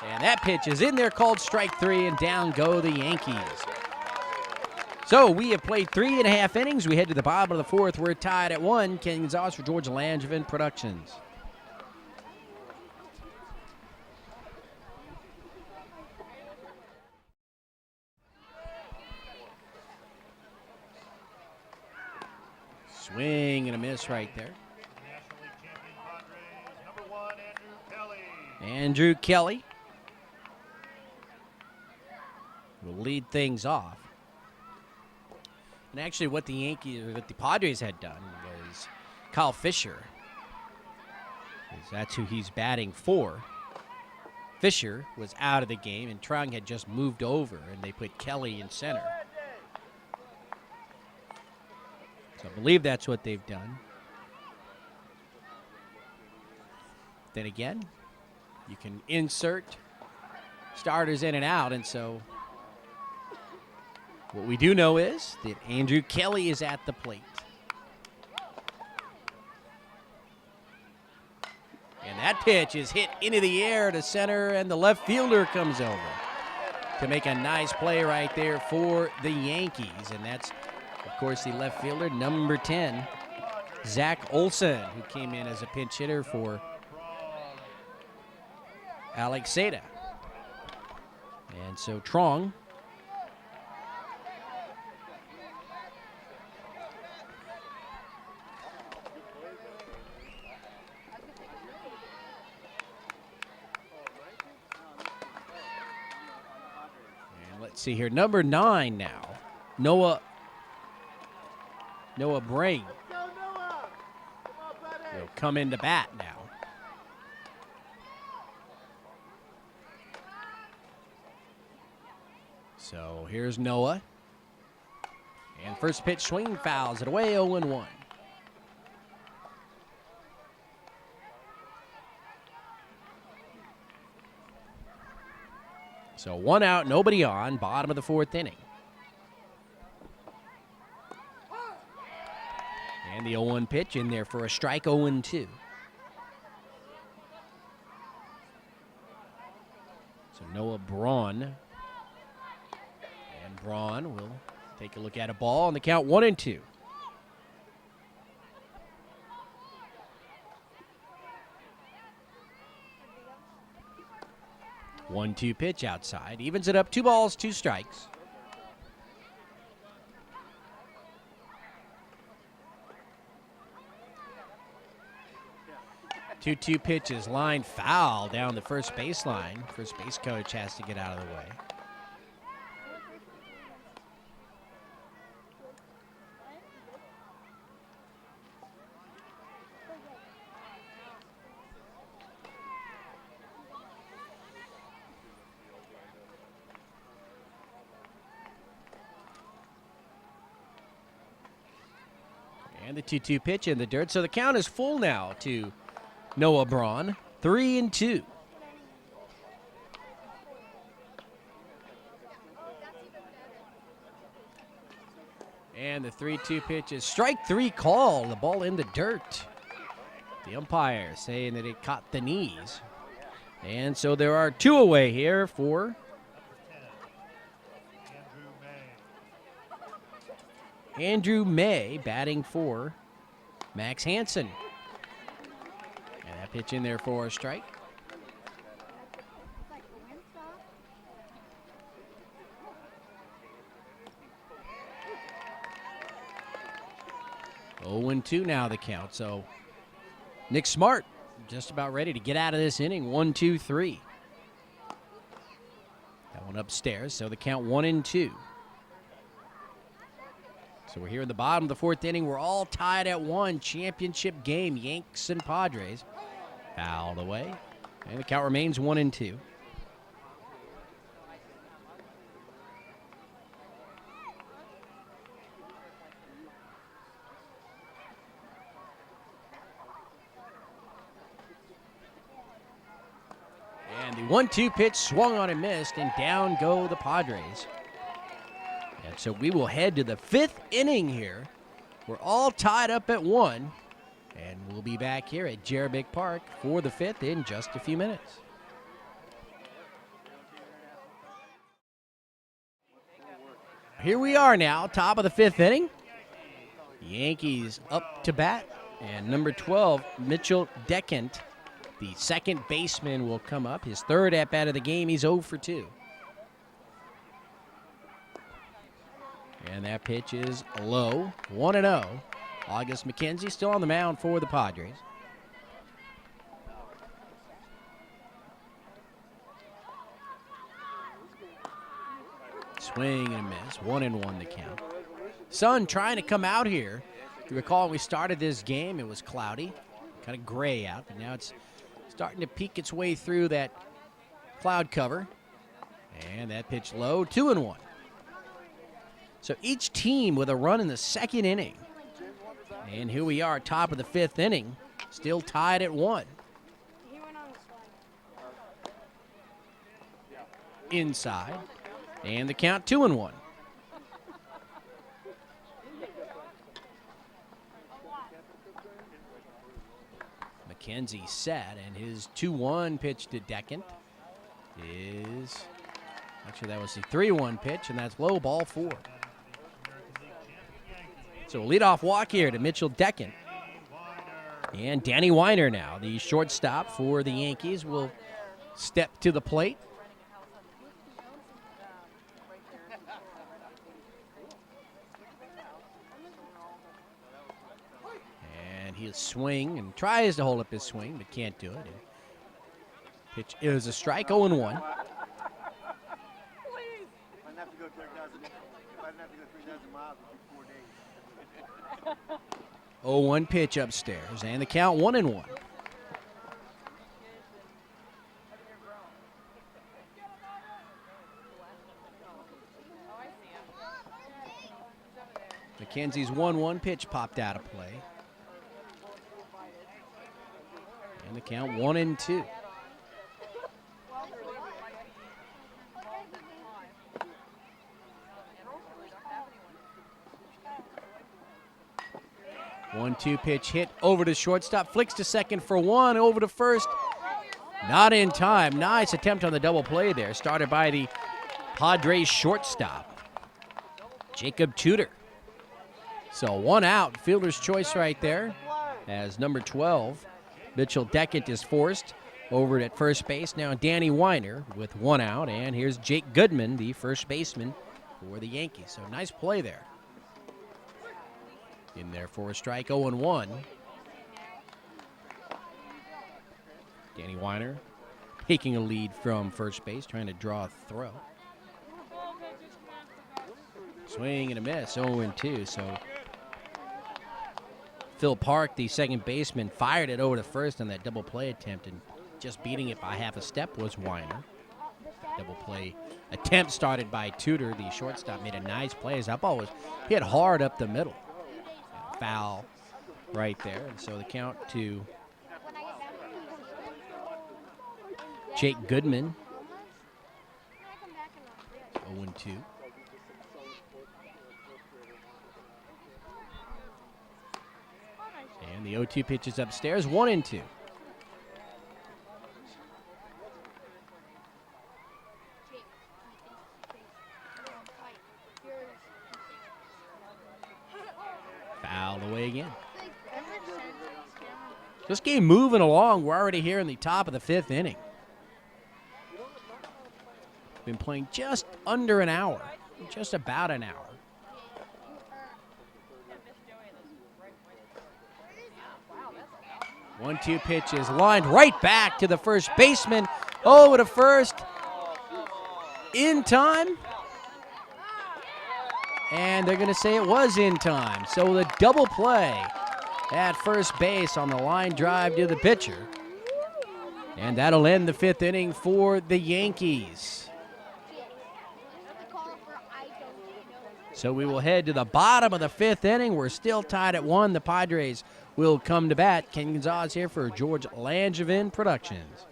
And that pitch is in there, called strike 3, and down go the Yankees. So we have played 3.5 innings. We head to the bottom of the 4th. We're tied at 1. Ken Gonzalez for George Langevin Productions. Swing and a miss right there. National League champion Padres, number 1, Andrew Kelly. Andrew Kelly will lead things off. And actually what the Padres had done was Kyle Fisher. That's who he's batting for. Fisher was out of the game, and Trung had just moved over, and they put Kelly in center. So I believe that's what they've done. Then again, you can insert starters in and out, and so what we do know is that Andrew Kelly is at the plate. And that pitch is hit into the air to center, and the left fielder comes over to make a nice play right there for the Yankees. And that's, of course, the left fielder, number 10, Zach Olson, who came in as a pinch hitter for Alex Seda. And so Trong see here, number 9 now, Noah Brain will come into bat now. So here's Noah, and first pitch swing, fouls it away, 0-1. So 1 out, nobody on, bottom of the 4th inning. And the 0-1 pitch in there for a strike, 0-2. So Noah Braun. And Braun will take a look at a ball on the count, 1-2. 1-2 pitch outside. Evens it up, 2 balls, 2 strikes. Two pitches, line foul down the first baseline. First base coach has to get out of the way. And the 2-2 pitch in the dirt. So the count is full now to Noah Braun. 3-2. And the 3-2 pitch is strike 3 call. The ball in the dirt. The umpire saying that it caught the knees. And so there are 2 away here for Andrew May, batting for Max Hansen. And that pitch in there for a strike. Oh, 2 now the count. So Nick Smart just about ready to get out of this inning. 1-2-3. That one upstairs. So the count 1-2. So we're here in the bottom of the 4th inning. We're all tied at 1. Championship game, Yanks and Padres. Fouled away. And the count remains 1-2. And the 1-2 pitch swung on and missed, and down go the Padres. And so we will head to the 5th inning here. We're all tied up at 1, and we'll be back here at Jerbick Park for the 5th in just a few minutes. Here we are now, top of the 5th inning. Yankees up to bat, and number 12, Mitchell Deckent, the second baseman, will come up. His 3rd at-bat of the game. He's 0 for 2. And that pitch is low, 1-0. August McKenzie still on the mound for the Padres. Swing and a miss, 1-1 the count. Sun trying to come out here. If you recall, when we started this game, it was cloudy, kind of gray out, but now it's starting to peek its way through that cloud cover. And that pitch low, 2-1. So each team with a run in the 2nd inning. And here we are, top of the 5th inning, still tied at 1. Inside, and the count 2-1. McKenzie set, and his 2-1 pitch to Deckent is, actually that was the 3-1 pitch, and that's low, ball 4. So a leadoff walk here to Mitchell Deckent. And Danny Weiner now, the shortstop for the Yankees, will step to the plate. And he'll swing and tries to hold up his swing, but can't do it. And pitch is a strike, 0-1. 0-1 pitch upstairs, and the count 1-1. McKenzie's 1-1 pitch popped out of play. And the count 1-2. One-two pitch hit over to shortstop, flicks to second for 1, over to first. Not in time. Nice attempt on the double play there, started by the Padres shortstop, Jacob Tudor. So 1 out, fielder's choice right there, as number 12, Mitchell Deckent, is forced over at first base. Now Danny Weiner with 1 out, and here's Jake Goodman, the first baseman for the Yankees. So nice play there. In there for a strike, 0-1. Danny Weiner taking a lead from first base, trying to draw a throw. Swing and a miss, 0-2. So Phil Park, the second baseman, fired it over to first on that double play attempt, and just beating it by half a step was Weiner. Double play attempt started by Tudor. The shortstop made a nice play as that ball was hit hard up the middle. Foul right there. And so the count to Jake Goodman, 0-2. And the 0-2 pitch is upstairs, 1-2. Fouled away again. This game moving along. We're already here in the top of the 5th inning. Been playing just under an hour, just about an hour. One-two pitch is lined right back to the first baseman. Oh, to first. In time. And they're going to say it was in time. So the double play at first base on the line drive to the pitcher. And that'll end the 5th inning for the Yankees. So we will head to the bottom of the 5th inning. We're still tied at 1. The Padres will come to bat. Ken Gonzalez here for George Langevin Productions.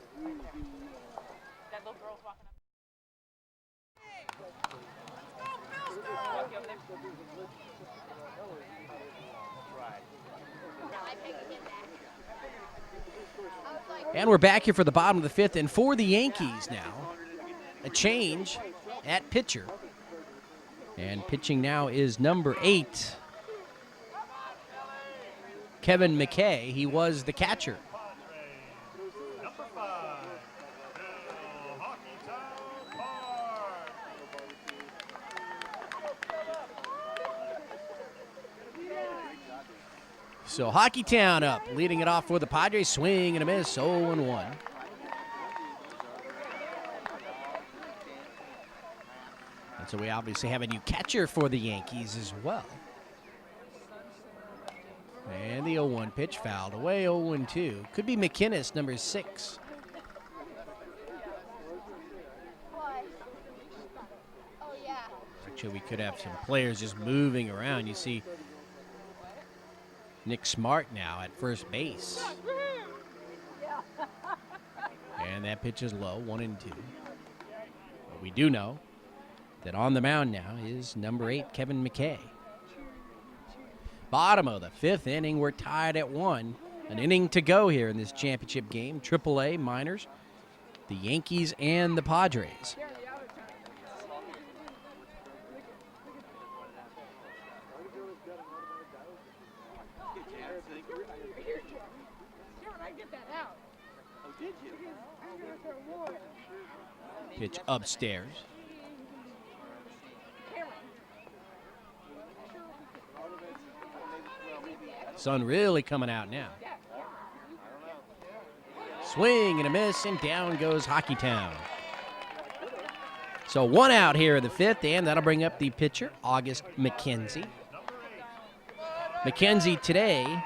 And we're back here for the bottom of the 5th, and for the Yankees now, a change at pitcher. And pitching now is number 8, Kevin McKay. He was the catcher. Number 5, Bill Hockeytown Park. So Hockeytown up, leading it off for the Padres. Swing and a miss, 0-1. And so we obviously have a new catcher for the Yankees as well. And the 0-1 pitch fouled away, 0-2. Could be McInnes, number 6. Actually, we could have some players just moving around. You see Nick Smart now at first base. And that pitch is low, 1-2. But we do know that on the mound now is number 8, Kevin McKay. Bottom of the 5th inning, we're tied at 1. An inning to go here in this championship game. AAA minors, the Yankees and the Padres. Pitch upstairs. Sun really coming out now. Swing and a miss, and down goes Hockeytown. So 1 out here in the 5th, and that'll bring up the pitcher, August McKenzie. McKenzie today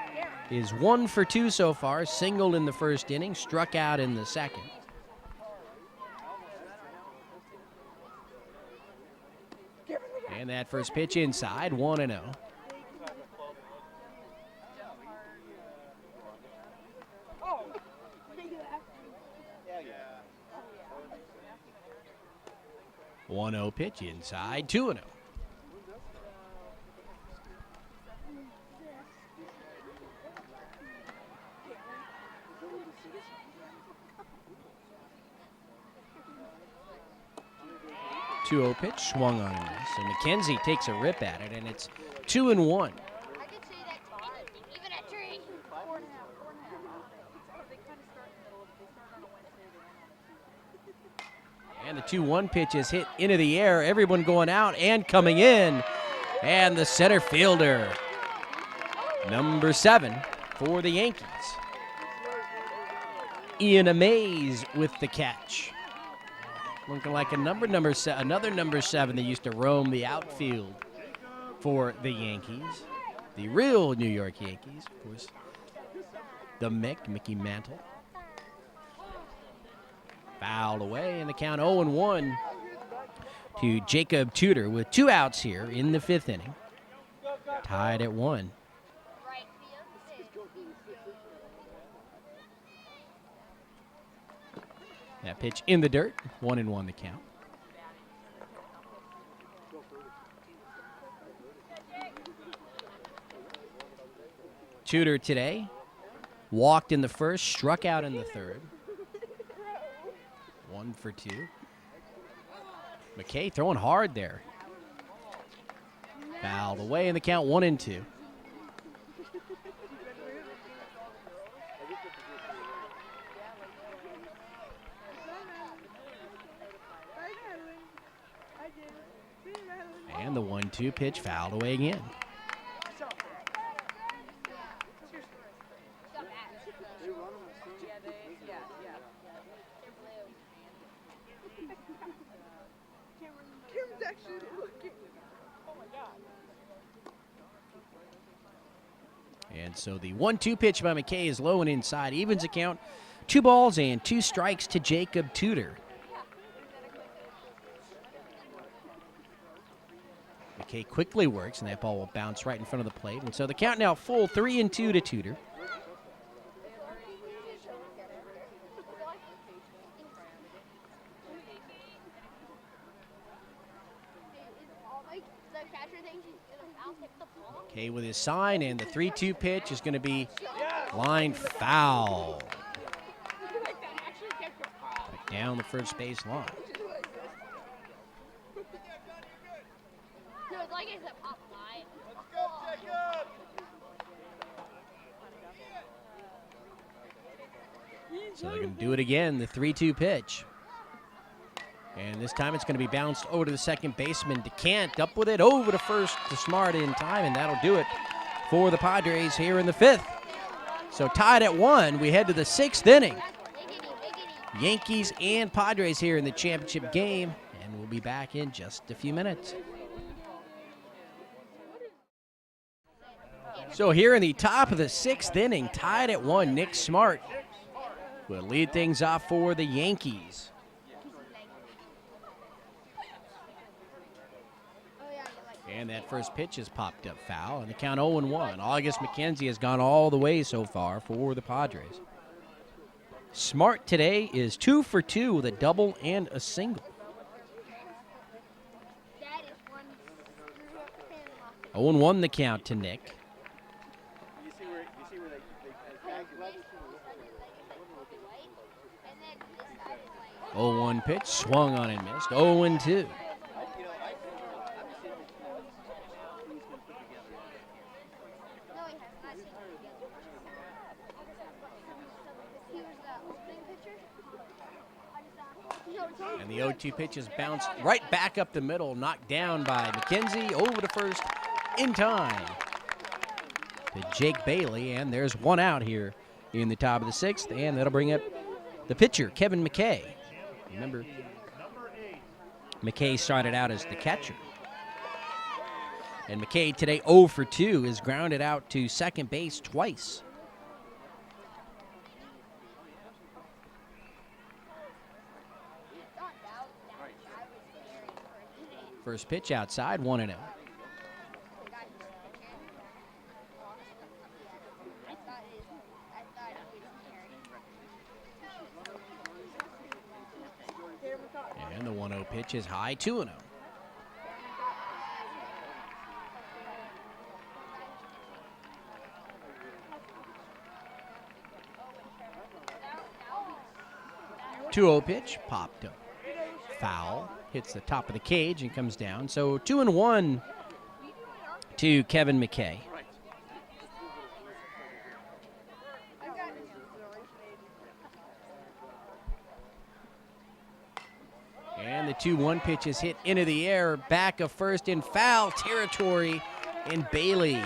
is 1 for 2 so far, singled in the first inning, struck out in the second. And that first pitch inside, 1-0. One 0 pitch inside, 2-0. Two 0 pitch swung on and miss. So McKenzie takes a rip at it, and it's 2-1. I could say that even at 3. 4.5. And the 2-1 pitch is hit into the air. Everyone going out and coming in. And the center fielder, number 7 for the Yankees, Ian Amaze with the catch. Looking like another number 7 that used to roam the outfield for the Yankees. The real New York Yankees, of course. The Mickey Mantle. Fouled away, and the count 0-1 to Jacob Tudor with 2 outs here in the 5th inning. Tied at 1. That pitch in the dirt, 1-1 the count. Tudor today walked in the first, struck out in the third. 1 for 2. McKay throwing hard there. Fouled away in the count, 1-2. And the 1-2 pitch fouled away again. And so the 1-2 pitch by McKay is low and inside. Evens the count. 2 balls and 2 strikes to Jacob Tudor. McKay quickly works, and that ball will bounce right in front of the plate. And so the count now full, 3-2 to Tudor. McKay with his sign, and the 3-2 pitch is going to be line foul. Back down the first base line. So they're going to do it again, the 3-2 pitch. And this time it's going to be bounced over to the second baseman. DeCant up with it, over to first to Smart in time, and that'll do it for the Padres here in the 5th. So tied at 1, we head to the 6th inning. Yankees and Padres here in the championship game, and we'll be back in just a few minutes. So here in the top of the 6th inning, tied at 1, Nick Smart will lead things off for the Yankees. And that first pitch is popped up foul, and the count 0-1. August McKenzie has gone all the way so far for the Padres. Smart today is 2 for 2 with a double and a single. 0-1 the count to Nick. 0-1 pitch, swung on and missed. 0-2. And the 0-2 pitch is bounced right back up the middle, knocked down by McKenzie, over to first in time to Jake Bailey, and there's one out here in the top of the 6th, and that'll bring up the pitcher, Kevin McKay. Remember, McKay started out as the catcher. And McKay today 0 for 2 is grounded out to second base twice. First pitch outside, 1-0. And the 1-0 pitch is high, 2-0. Two-0 pitch, popped up. Foul, hits the top of the cage and comes down. So 2-1 to Kevin McKay. And the 2-1 pitch is hit into the air, back of first in foul territory, and Bailey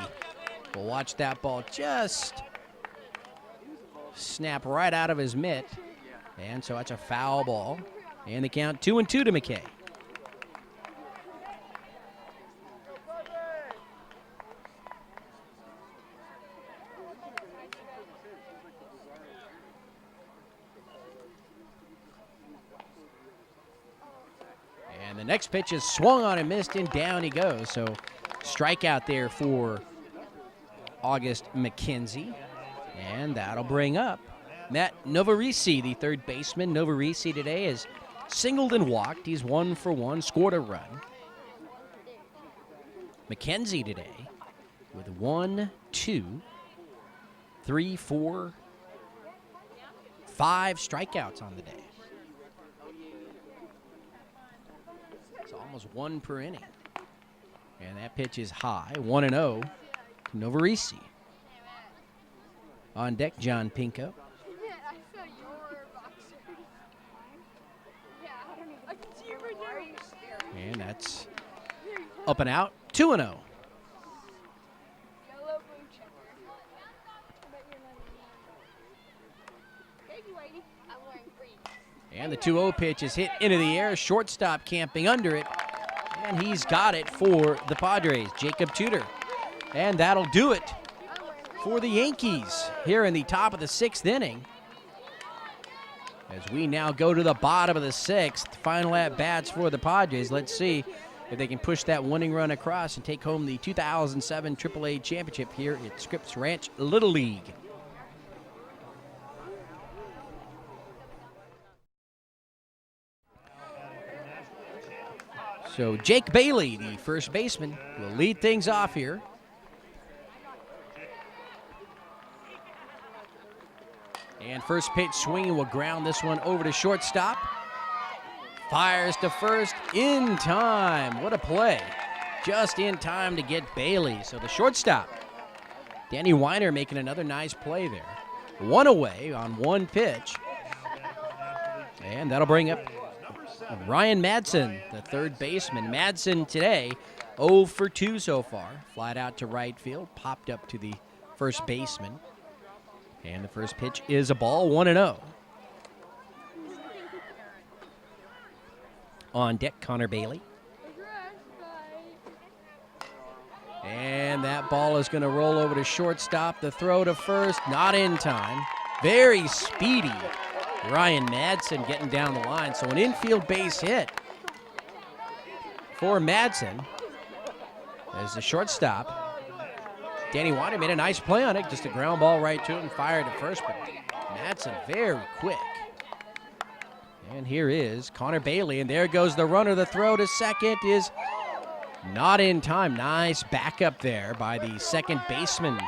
will watch that ball just snap right out of his mitt. And so that's a foul ball. And the count 2-2 to McKay. And the next pitch is swung on and missed, and down he goes. So strikeout there for August McKenzie. And that'll bring up Matt Novarese, the third baseman. Novarese today has singled and walked. He's 1 for 1, scored a run. McKenzie today with 1, 2, 3, 4, 5 strikeouts on the day. It's almost 1 per inning. And that pitch is high, 1-0 to Novarese. On deck, John Pinko. And that's up and out, 2-0. And the 2-0 pitch is hit into the air, shortstop camping under it, and he's got it for the Padres, Jacob Tudor. And that'll do it for the Yankees here in the top of the 6th inning. As we now go to the bottom of the 6th, final at-bats for the Padres. Let's see if they can push that winning run across and take home the 2007 AAA championship here at Scripps Ranch Little League. So Jake Bailey, the first baseman, will lead things off here. And first pitch swinging will ground this one over to shortstop. Fires to first in time. What a play. Just in time to get Bailey. So the shortstop, Danny Weiner, making another nice play there. 1 away on 1 pitch. And that'll bring up Ryan Madsen, the third baseman. Madsen today, 0 for 2 so far. Flied out to right field, popped up to the first baseman. And the first pitch is a ball, 1-0. On deck, Connor Bailey. And that ball is going to roll over to shortstop. The throw to first, not in time. Very speedy Ryan Madsen getting down the line. So an infield base hit for Madsen as the shortstop. Danny Weiner made a nice play on it, just a ground ball right to it and fired at first, but Madsen very quick. And here is Connor Bailey, and there goes the runner. The throw to second is not in time. Nice backup there by the second baseman,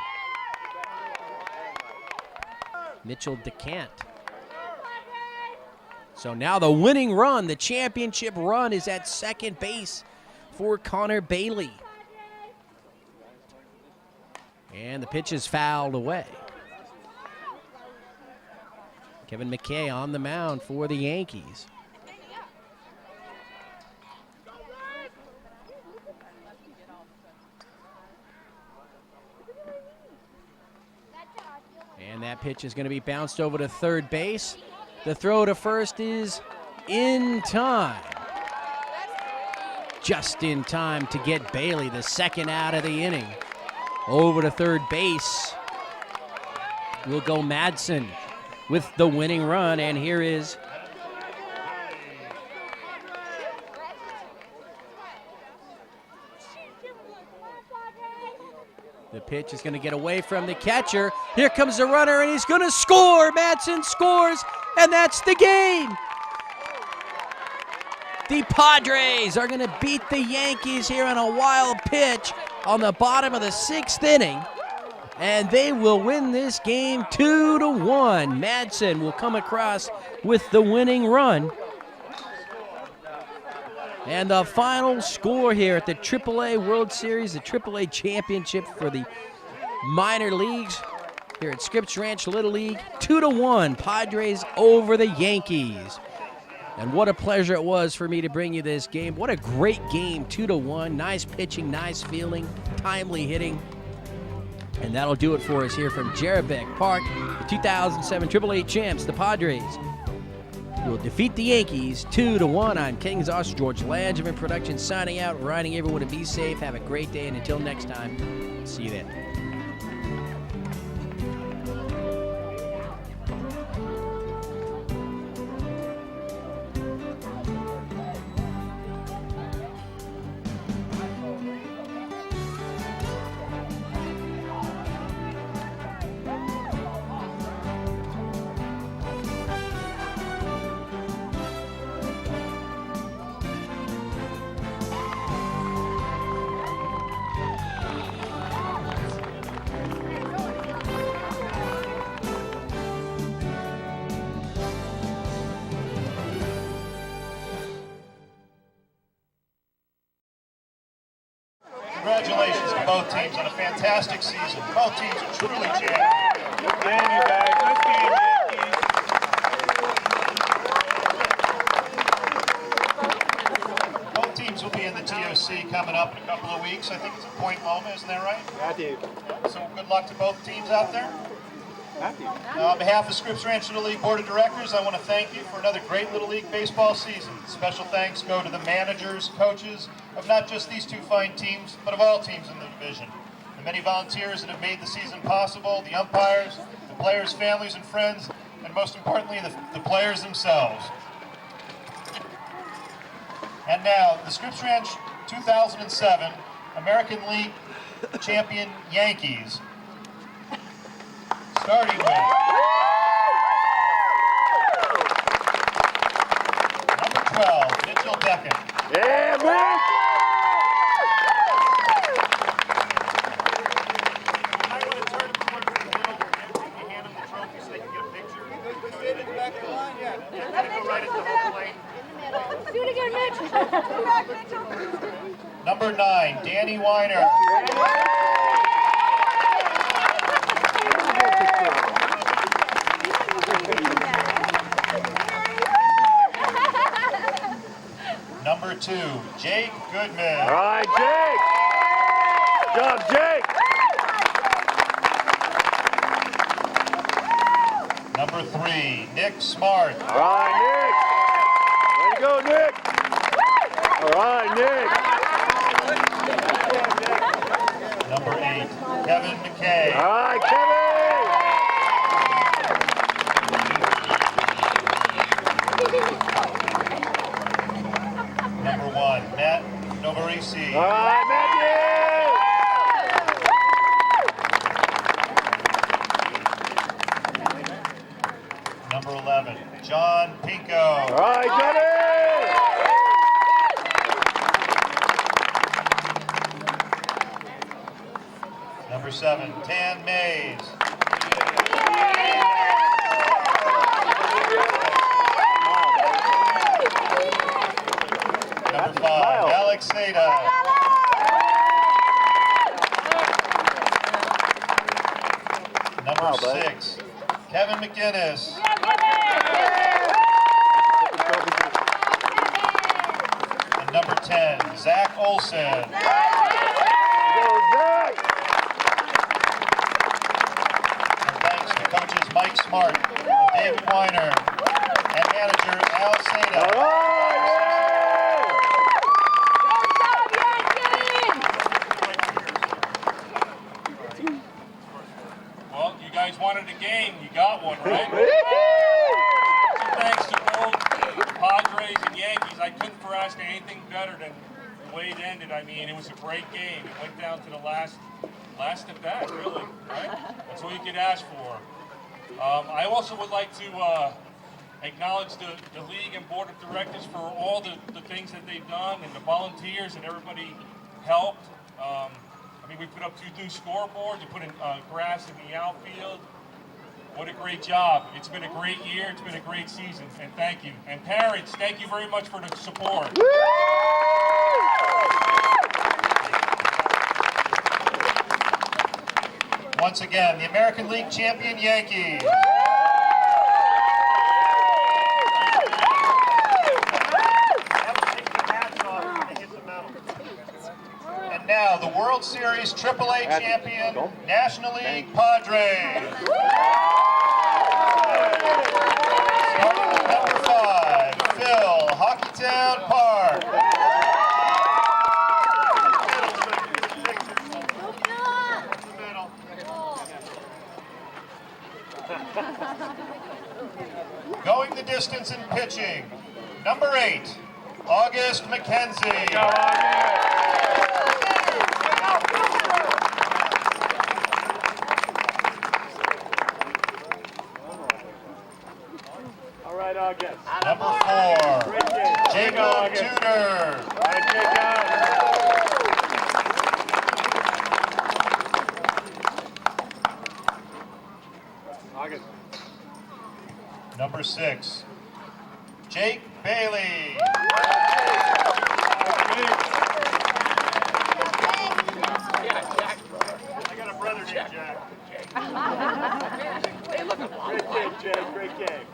Mitchell DeCant. So now the winning run, the championship run, is at second base for Connor Bailey. And the pitch is fouled away. Kevin McKay on the mound for the Yankees. And that pitch is going to be bounced over to third base. The throw to first is in time. Just in time to get Bailey, the second out of the inning. Over to third base will go Madsen with the winning run, and here is the pitch is going to get away from the catcher. Here comes the runner, and he's going to score. Madsen scores, and that's the game. The Padres are going to beat the Yankees here on a wild pitch on the bottom of the 6th inning, and they will win this game 2-1. Madsen will come across with the winning run. And the final score here at the AAA World Series, the AAA Championship for the minor leagues here at Scripps Ranch Little League, 2-1, Padres over the Yankees. And what a pleasure it was for me to bring you this game. What a great game, 2-1. Nice pitching, nice fielding, timely hitting. And that'll do it for us here from Jarabek Park. The 2007 AAA champs, the Padres, will defeat the Yankees 2-1. I'm King Exhaust, George Langevin Production signing out, reminding everyone to be safe. Have a great day, and until next time, see you then. both teams on a fantastic season. Both teams are truly champions. Good game, you guys. Good game, Yankees. Both teams will be in the TOC coming up in a couple of weeks. I think it's in Point Loma, isn't that right? Matthew. So good luck to both teams out there. Matthew. On behalf of Scripps Ranch Little League Board of Directors, I want to thank you for another great Little League baseball season. Special thanks go to the managers, coaches of not just these two fine teams, but of all teams in the division. The many volunteers that have made the season possible, the umpires, the players' families and friends, and most importantly, the players themselves. And now, the Scripps Ranch 2007 American League champion Yankees. Starting with number 12, Mitchell Beckett. Yeah, man. You might want to turn him towards the middle and hand him the trophy so they can get a picture. Go right at the home plate. Do it again, Mitch. Number 9, Danny Weiner. Number 2, Jake Goodman. All right, Jake. Good job, Jake. Number 3, Nick Smart. All right, Nick. Way to go, Nick. All right, Nick. Number 8, Kevin McKay. All right, Kevin. Number 1, Matt Novarese. All right, Matthew. Number 11, John Pinko. All right, Johnny. Number 7, Tan Mays. Number 5, Alex Seda. Number 6, Kevin McGinnis. And number 10, Zach Olson. Go, Zach. And thanks to coaches Mike Smart and David Weiner and manager Al Seda. All right, yeah. Well, you guys wanted a game. You got one, right? Thanks to both Padres and Yankees. I couldn't for asking anything better than the way it ended. I mean, it was a great game. It went down to the last at bat, really. Right? That's all you could ask for. I also would like to acknowledge the league and board of directors for all the things that they've done, and the volunteers and everybody helped. I mean, we put up 2 new scoreboards, we put in grass in the outfield. What a great job. It's been a great year, it's been a great season, and thank you. And parents, thank you very much for the support. Once again, the American League champion Yankees. And now the World Series AAA champion National League Padres. Starting with number 5, Phil, Hockeytown Park. Going the distance in pitching, number 8, August McKenzie. All right, August. Number 4, Jacob Tudor. All right, Jacob. August. Number 6, Jake Bailey. Yeah, Great game, Jake. Great game.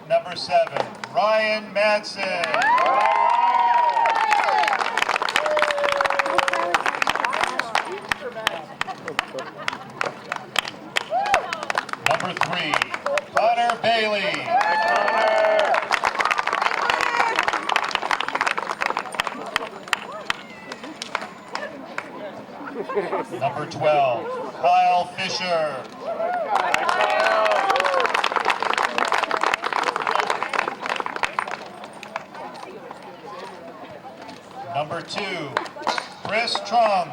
Number 7, Ryan Madsen. Number 3, Connor Bailey. Number 12, Kyle Fisher. Number 2, Chris Trung.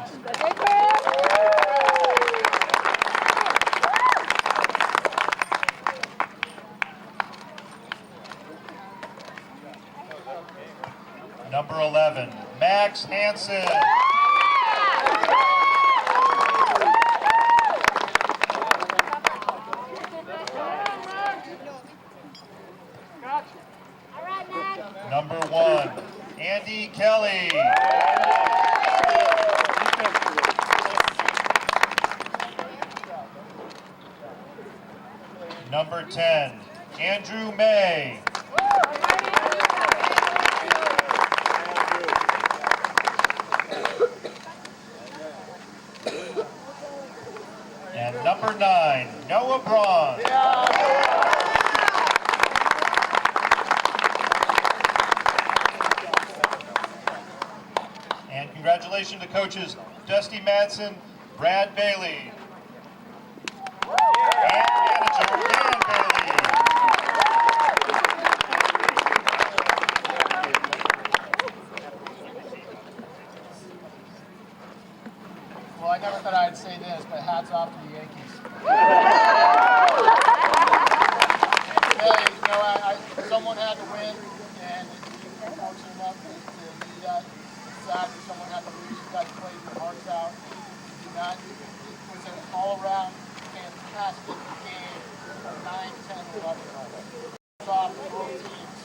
Number 11, Max Hansen. Number 1, Andy Kelly. Number 10, Andrew May. And number 9, Noah Braun. And congratulations to coaches Dusty Madsen, Brad Bailey, and manager Dan Bailey. Well, I never thought I'd say this, but hats off to the Yankees. Hey, you know, someone had to win, and you're fortunate enough to do that. It's sad that someone had to lose. You guys played your hearts out. You did not. It was an all-around fantastic game. 9, 10, 11 runs. Hats off to both teams.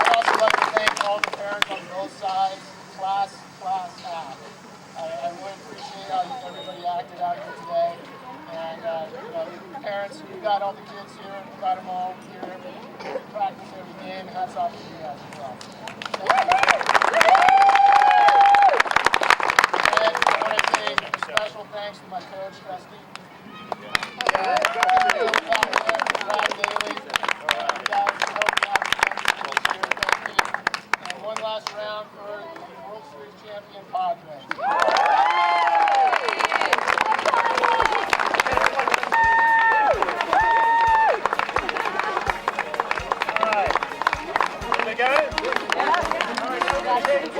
I'd also like to thank all the parents on both sides. Class act. I really appreciate how everybody acted out here today. And you know, parents, you got all the kids here, you got them all here. Practice every game. Hats off to you guys as well. And I want to say a special thanks to my coach, Dusty. Brad Daly. You guys helped out this year. Thank you. And one last round for the World Series champion Padres. They got it? All right, take 2,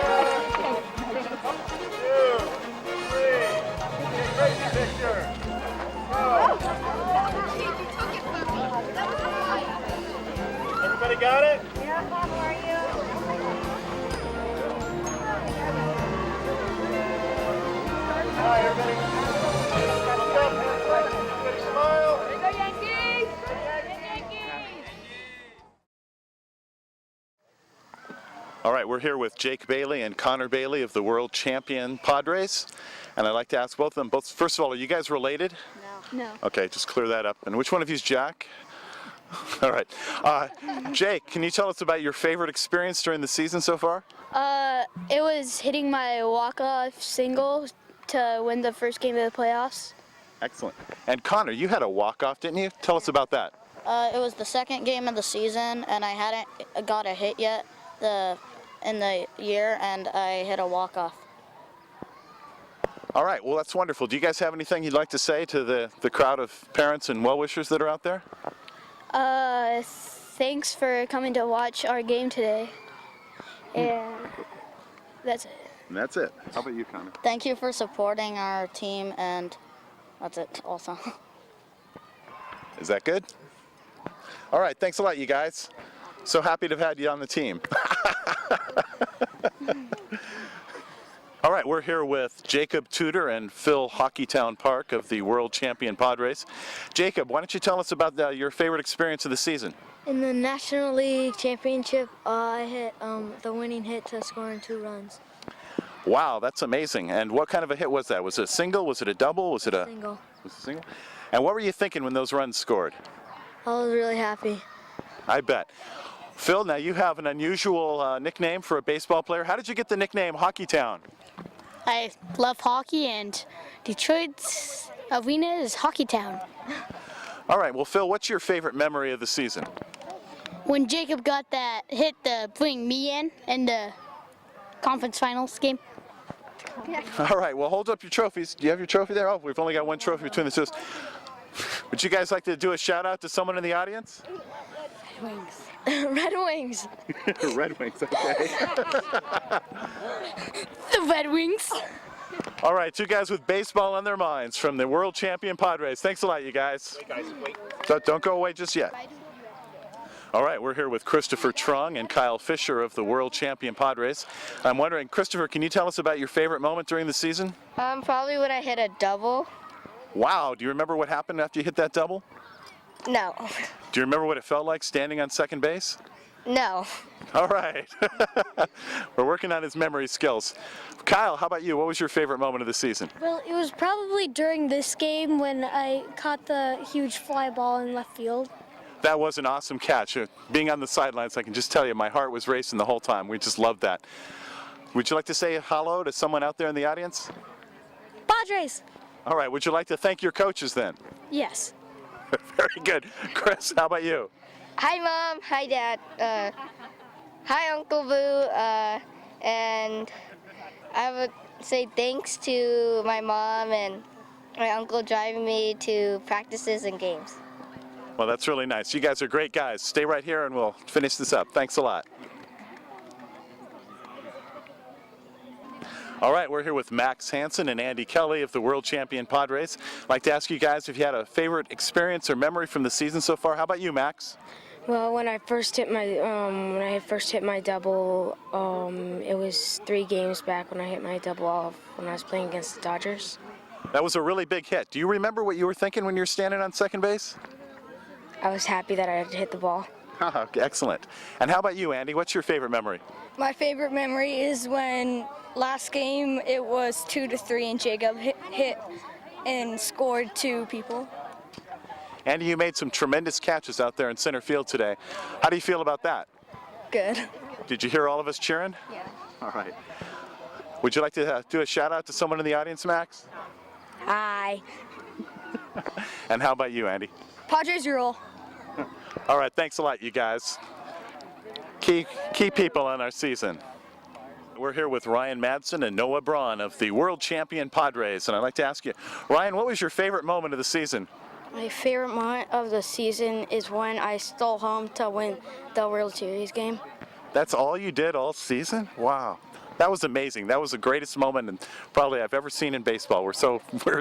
3. Crazy picture. Everybody got it? All right, everybody. Look up. Everybody smile. All right, we're here with Jake Bailey and Connor Bailey of the world champion Padres. And I'd like to ask both of them, first of all, are you guys related? No. Okay, just clear that up. And which one of you is Jack? All right. Jake, can you tell us about your favorite experience during the season so far? It was hitting my walk-off single to win the first game of the playoffs. Excellent. And Connor, you had a walk-off, didn't you? Tell us about that. It was the second game of the season, and I hadn't got a hit yet in the year, and I hit a walk-off. All right, well, that's wonderful. Do you guys have anything you'd like to say to the crowd of parents and well-wishers that are out there? Thanks for coming to watch our game today. And that's it. And that's it. How about you, Connor? Thank you for supporting our team, and that's it also. Is that good? All right, thanks a lot, you guys. So happy to have had you on the team. All right, we're here with Jacob Tudor and Phil Hockeytown Park of the world champion Padres. Jacob, why don't you tell us about your favorite experience of the season? In the National League Championship, I hit the winning hit to scoring 2 runs. Wow, that's amazing. And what kind of a hit was that? Was it a single? Was it a double? Was it a Single. Was it a single? And what were you thinking when those runs scored? I was really happy. I bet. Phil, now you have an unusual nickname for a baseball player. How did you get the nickname Hockey Town? I love hockey, and Detroit's arena is Hockey Town. All right, well, Phil, what's your favorite memory of the season? When Jacob got that hit to bring me in the conference finals game. All right, well, hold up your trophies. Do you have your trophy there? Oh, we've only got one trophy between the two. Would you guys like to do a shout out to someone in the audience? Red Wings. Red Wings, okay. The Red Wings. All right, two guys with baseball on their minds from the world champion Padres. Thanks a lot, you guys. Don't go away just yet. All right, we're here with Christopher Trung and Kyle Fisher of the world champion Padres. I'm wondering, Christopher, can you tell us about your favorite moment during the season? Probably when I hit a double. Wow, do you remember what happened after you hit that double? No. Do you remember what it felt like standing on second base? No. All right. We're working on his memory skills. Kyle, how about you? What was your favorite moment of the season? Well, it was probably during this game when I caught the huge fly ball in left field. That was an awesome catch. Being on the sidelines, I can just tell you, my heart was racing the whole time. We just loved that. Would you like to say hello to someone out there in the audience? Padres. All right. Would you like to thank your coaches then? Yes. Very good. Chris, how about you? Hi, Mom. Hi, Dad. Hi, Uncle Boo. And I would say thanks to my mom and my uncle driving me to practices and games. Well, that's really nice. You guys are great guys. Stay right here and we'll finish this up. Thanks a lot. All right, we're here with Max Hansen and Andy Kelly of the world champion Padres. I'd like to ask you guys if you had a favorite experience or memory from the season so far. How about you, Max? Well, when I first hit my double, it was 3 games back when I hit my double off when I was playing against the Dodgers. That was a really big hit. Do you remember what you were thinking when you were standing on second base? I was happy that I had hit the ball. Excellent. And how about you, Andy? What's your favorite memory? My favorite memory is when last game it was 2-3 and Jacob hit and scored 2 people. Andy, you made some tremendous catches out there in center field today. How do you feel about that? Good. Did you hear all of us cheering? Yeah. All right. Would you like to do a shout out to someone in the audience, Max? Hi. And how about you, Andy? Padres rule. All right, thanks a lot, you guys. Key people on our season. We're here with Ryan Madsen and Noah Braun of the world champion Padres, and I'd like to ask you, Ryan, what was your favorite moment of the season? My favorite moment of the season is when I stole home to win the World Series game. That's all you did all season? Wow. That was amazing. That was the greatest moment and probably I've ever seen in baseball. We were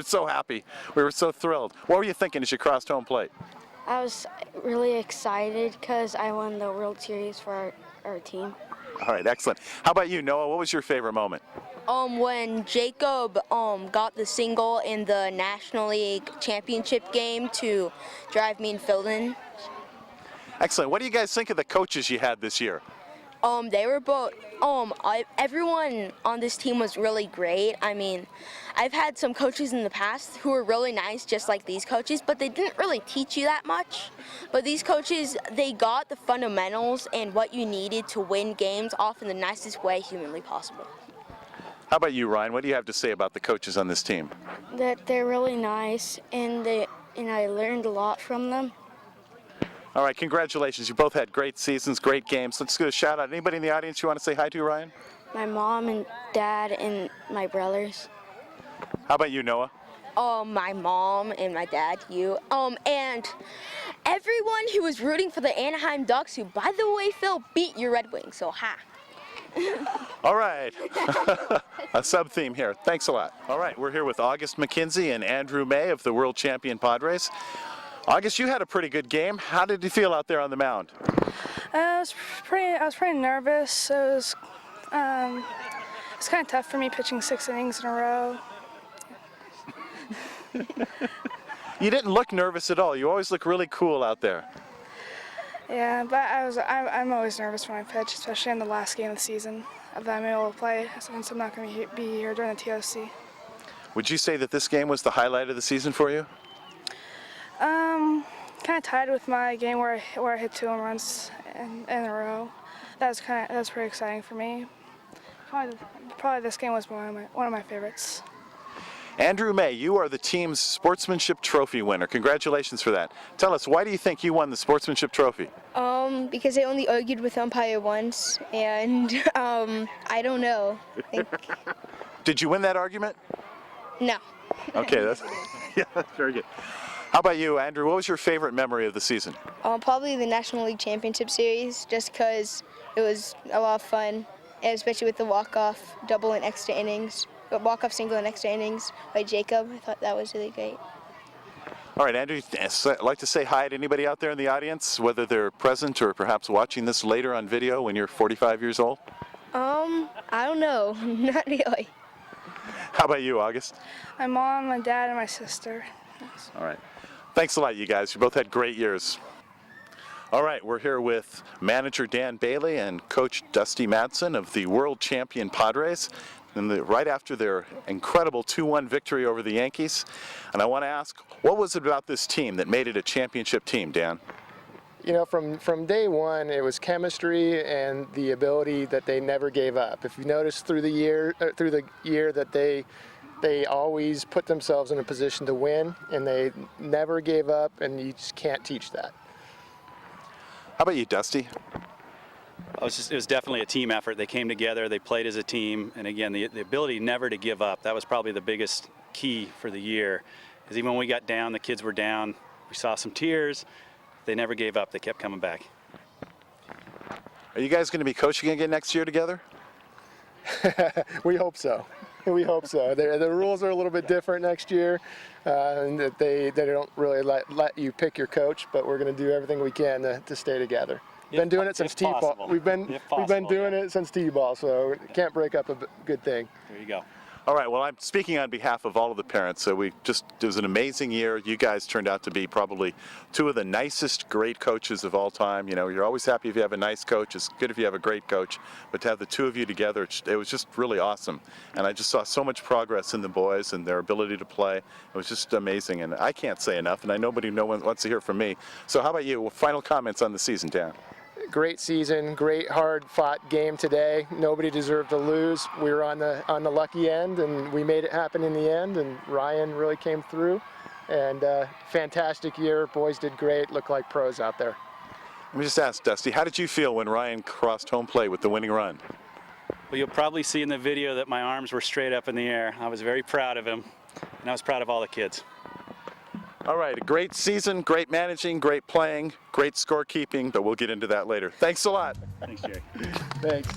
so happy. We were so thrilled. What were you thinking as you crossed home plate? I was really excited because I won the World Series for our team. All right, excellent. How about you, Noah? What was your favorite moment? When Jacob got the single in the National League Championship game to drive me and Phil in. Excellent. What do you guys think of the coaches you had this year? They were both, everyone on this team was really great. I mean, I've had some coaches in the past who were really nice, just like these coaches, but they didn't really teach you that much. But these coaches, they got the fundamentals and what you needed to win games off in the nicest way humanly possible. How about you, Ryan? What do you have to say about the coaches on this team? That they're really nice and I learned a lot from them. All right, congratulations. You both had great seasons, great games. Let's do a shout out. Anybody in the audience you want to say hi to, Ryan? My mom and dad and my brothers. How about you, Noah? My mom and my dad, you, and everyone who was rooting for the Anaheim Ducks, who, by the way, Phil, beat your Red Wings, so ha. All right. A sub-theme here. Thanks a lot. All right, we're here with August McKenzie and Andrew May of the world champion Padres. August, you had a pretty good game. How did you feel out there on the mound? I was pretty nervous. It was kind of tough for me pitching 6 innings in a row. You didn't look nervous at all. You always look really cool out there. Yeah, but I'm always nervous when I pitch, especially in the last game of the season. that I'm able to play since I'm not going to be here during the TOC. Would you say that this game was the highlight of the season for you? Kind of tied with my game where I hit 2 home runs in a row. That's pretty exciting for me. Probably this game was one of my favorites. Andrew May, you are the team's sportsmanship trophy winner. Congratulations for that. Tell us, why do you think you won the sportsmanship trophy? Because I only argued with umpire once, and I don't know. Did you win that argument? No. Okay, that's very good. How about you, Andrew? What was your favorite memory of the season? Probably the National League Championship Series, just because it was a lot of fun, and especially with the walk-off double and extra innings, walk-off single and extra innings by Jacob. I thought that was really great. All right, Andrew, I'd like to say hi to anybody out there in the audience, whether they're present or perhaps watching this later on video when you're 45 years old. I don't know, not really. How about you, August? My mom, my dad, and my sister. All right. Thanks a lot, you guys. You both had great years. All right, we're here with manager Dan Bailey and coach Dusty Madsen of the world champion Padres. And right after their incredible 2-1 victory over the Yankees. And I want to ask, what was it about this team that made it a championship team, Dan? You know, from day one, it was chemistry and the ability that they never gave up. If you notice through the year that they always put themselves in a position to win, and they never gave up, and you just can't teach that. How about you, Dusty? It was definitely a team effort. They came together, they played as a team, and again, the ability never to give up, that was probably the biggest key for the year. Because even when we got down, the kids were down, we saw some tears, they never gave up, they kept coming back. Are you guys going to be coaching again next year together? We hope so. We hope so. The rules are a little bit different next year, and that they don't really let you pick your coach. But we're going to do everything we can to stay together. Been doing it since T-ball. We've been doing it since T-ball, so can't break up a good thing. There you go. All right, well, I'm speaking on behalf of all of the parents. So it was an amazing year. You guys turned out to be probably two of the nicest, great coaches of all time. You know, you're always happy if you have a nice coach. It's good if you have a great coach. But to have the two of you together, it was just really awesome. And I just saw so much progress in the boys and their ability to play. It was just amazing. And I can't say enough, and I know no one wants to hear from me. So how about you? Final comments on the season, Dan? Great season, great hard-fought game today. Nobody deserved to lose. We were on the lucky end, and we made it happen in the end. And Ryan really came through. And fantastic year. Boys did great. Looked like pros out there. Let me just ask, Dusty, how did you feel when Ryan crossed home plate with the winning run? Well, you'll probably see in the video that my arms were straight up in the air. I was very proud of him, and I was proud of all the kids. All right, a great season, great managing, great playing, great scorekeeping, but we'll get into that later. Thanks a lot. Thanks, Jerry. Thanks.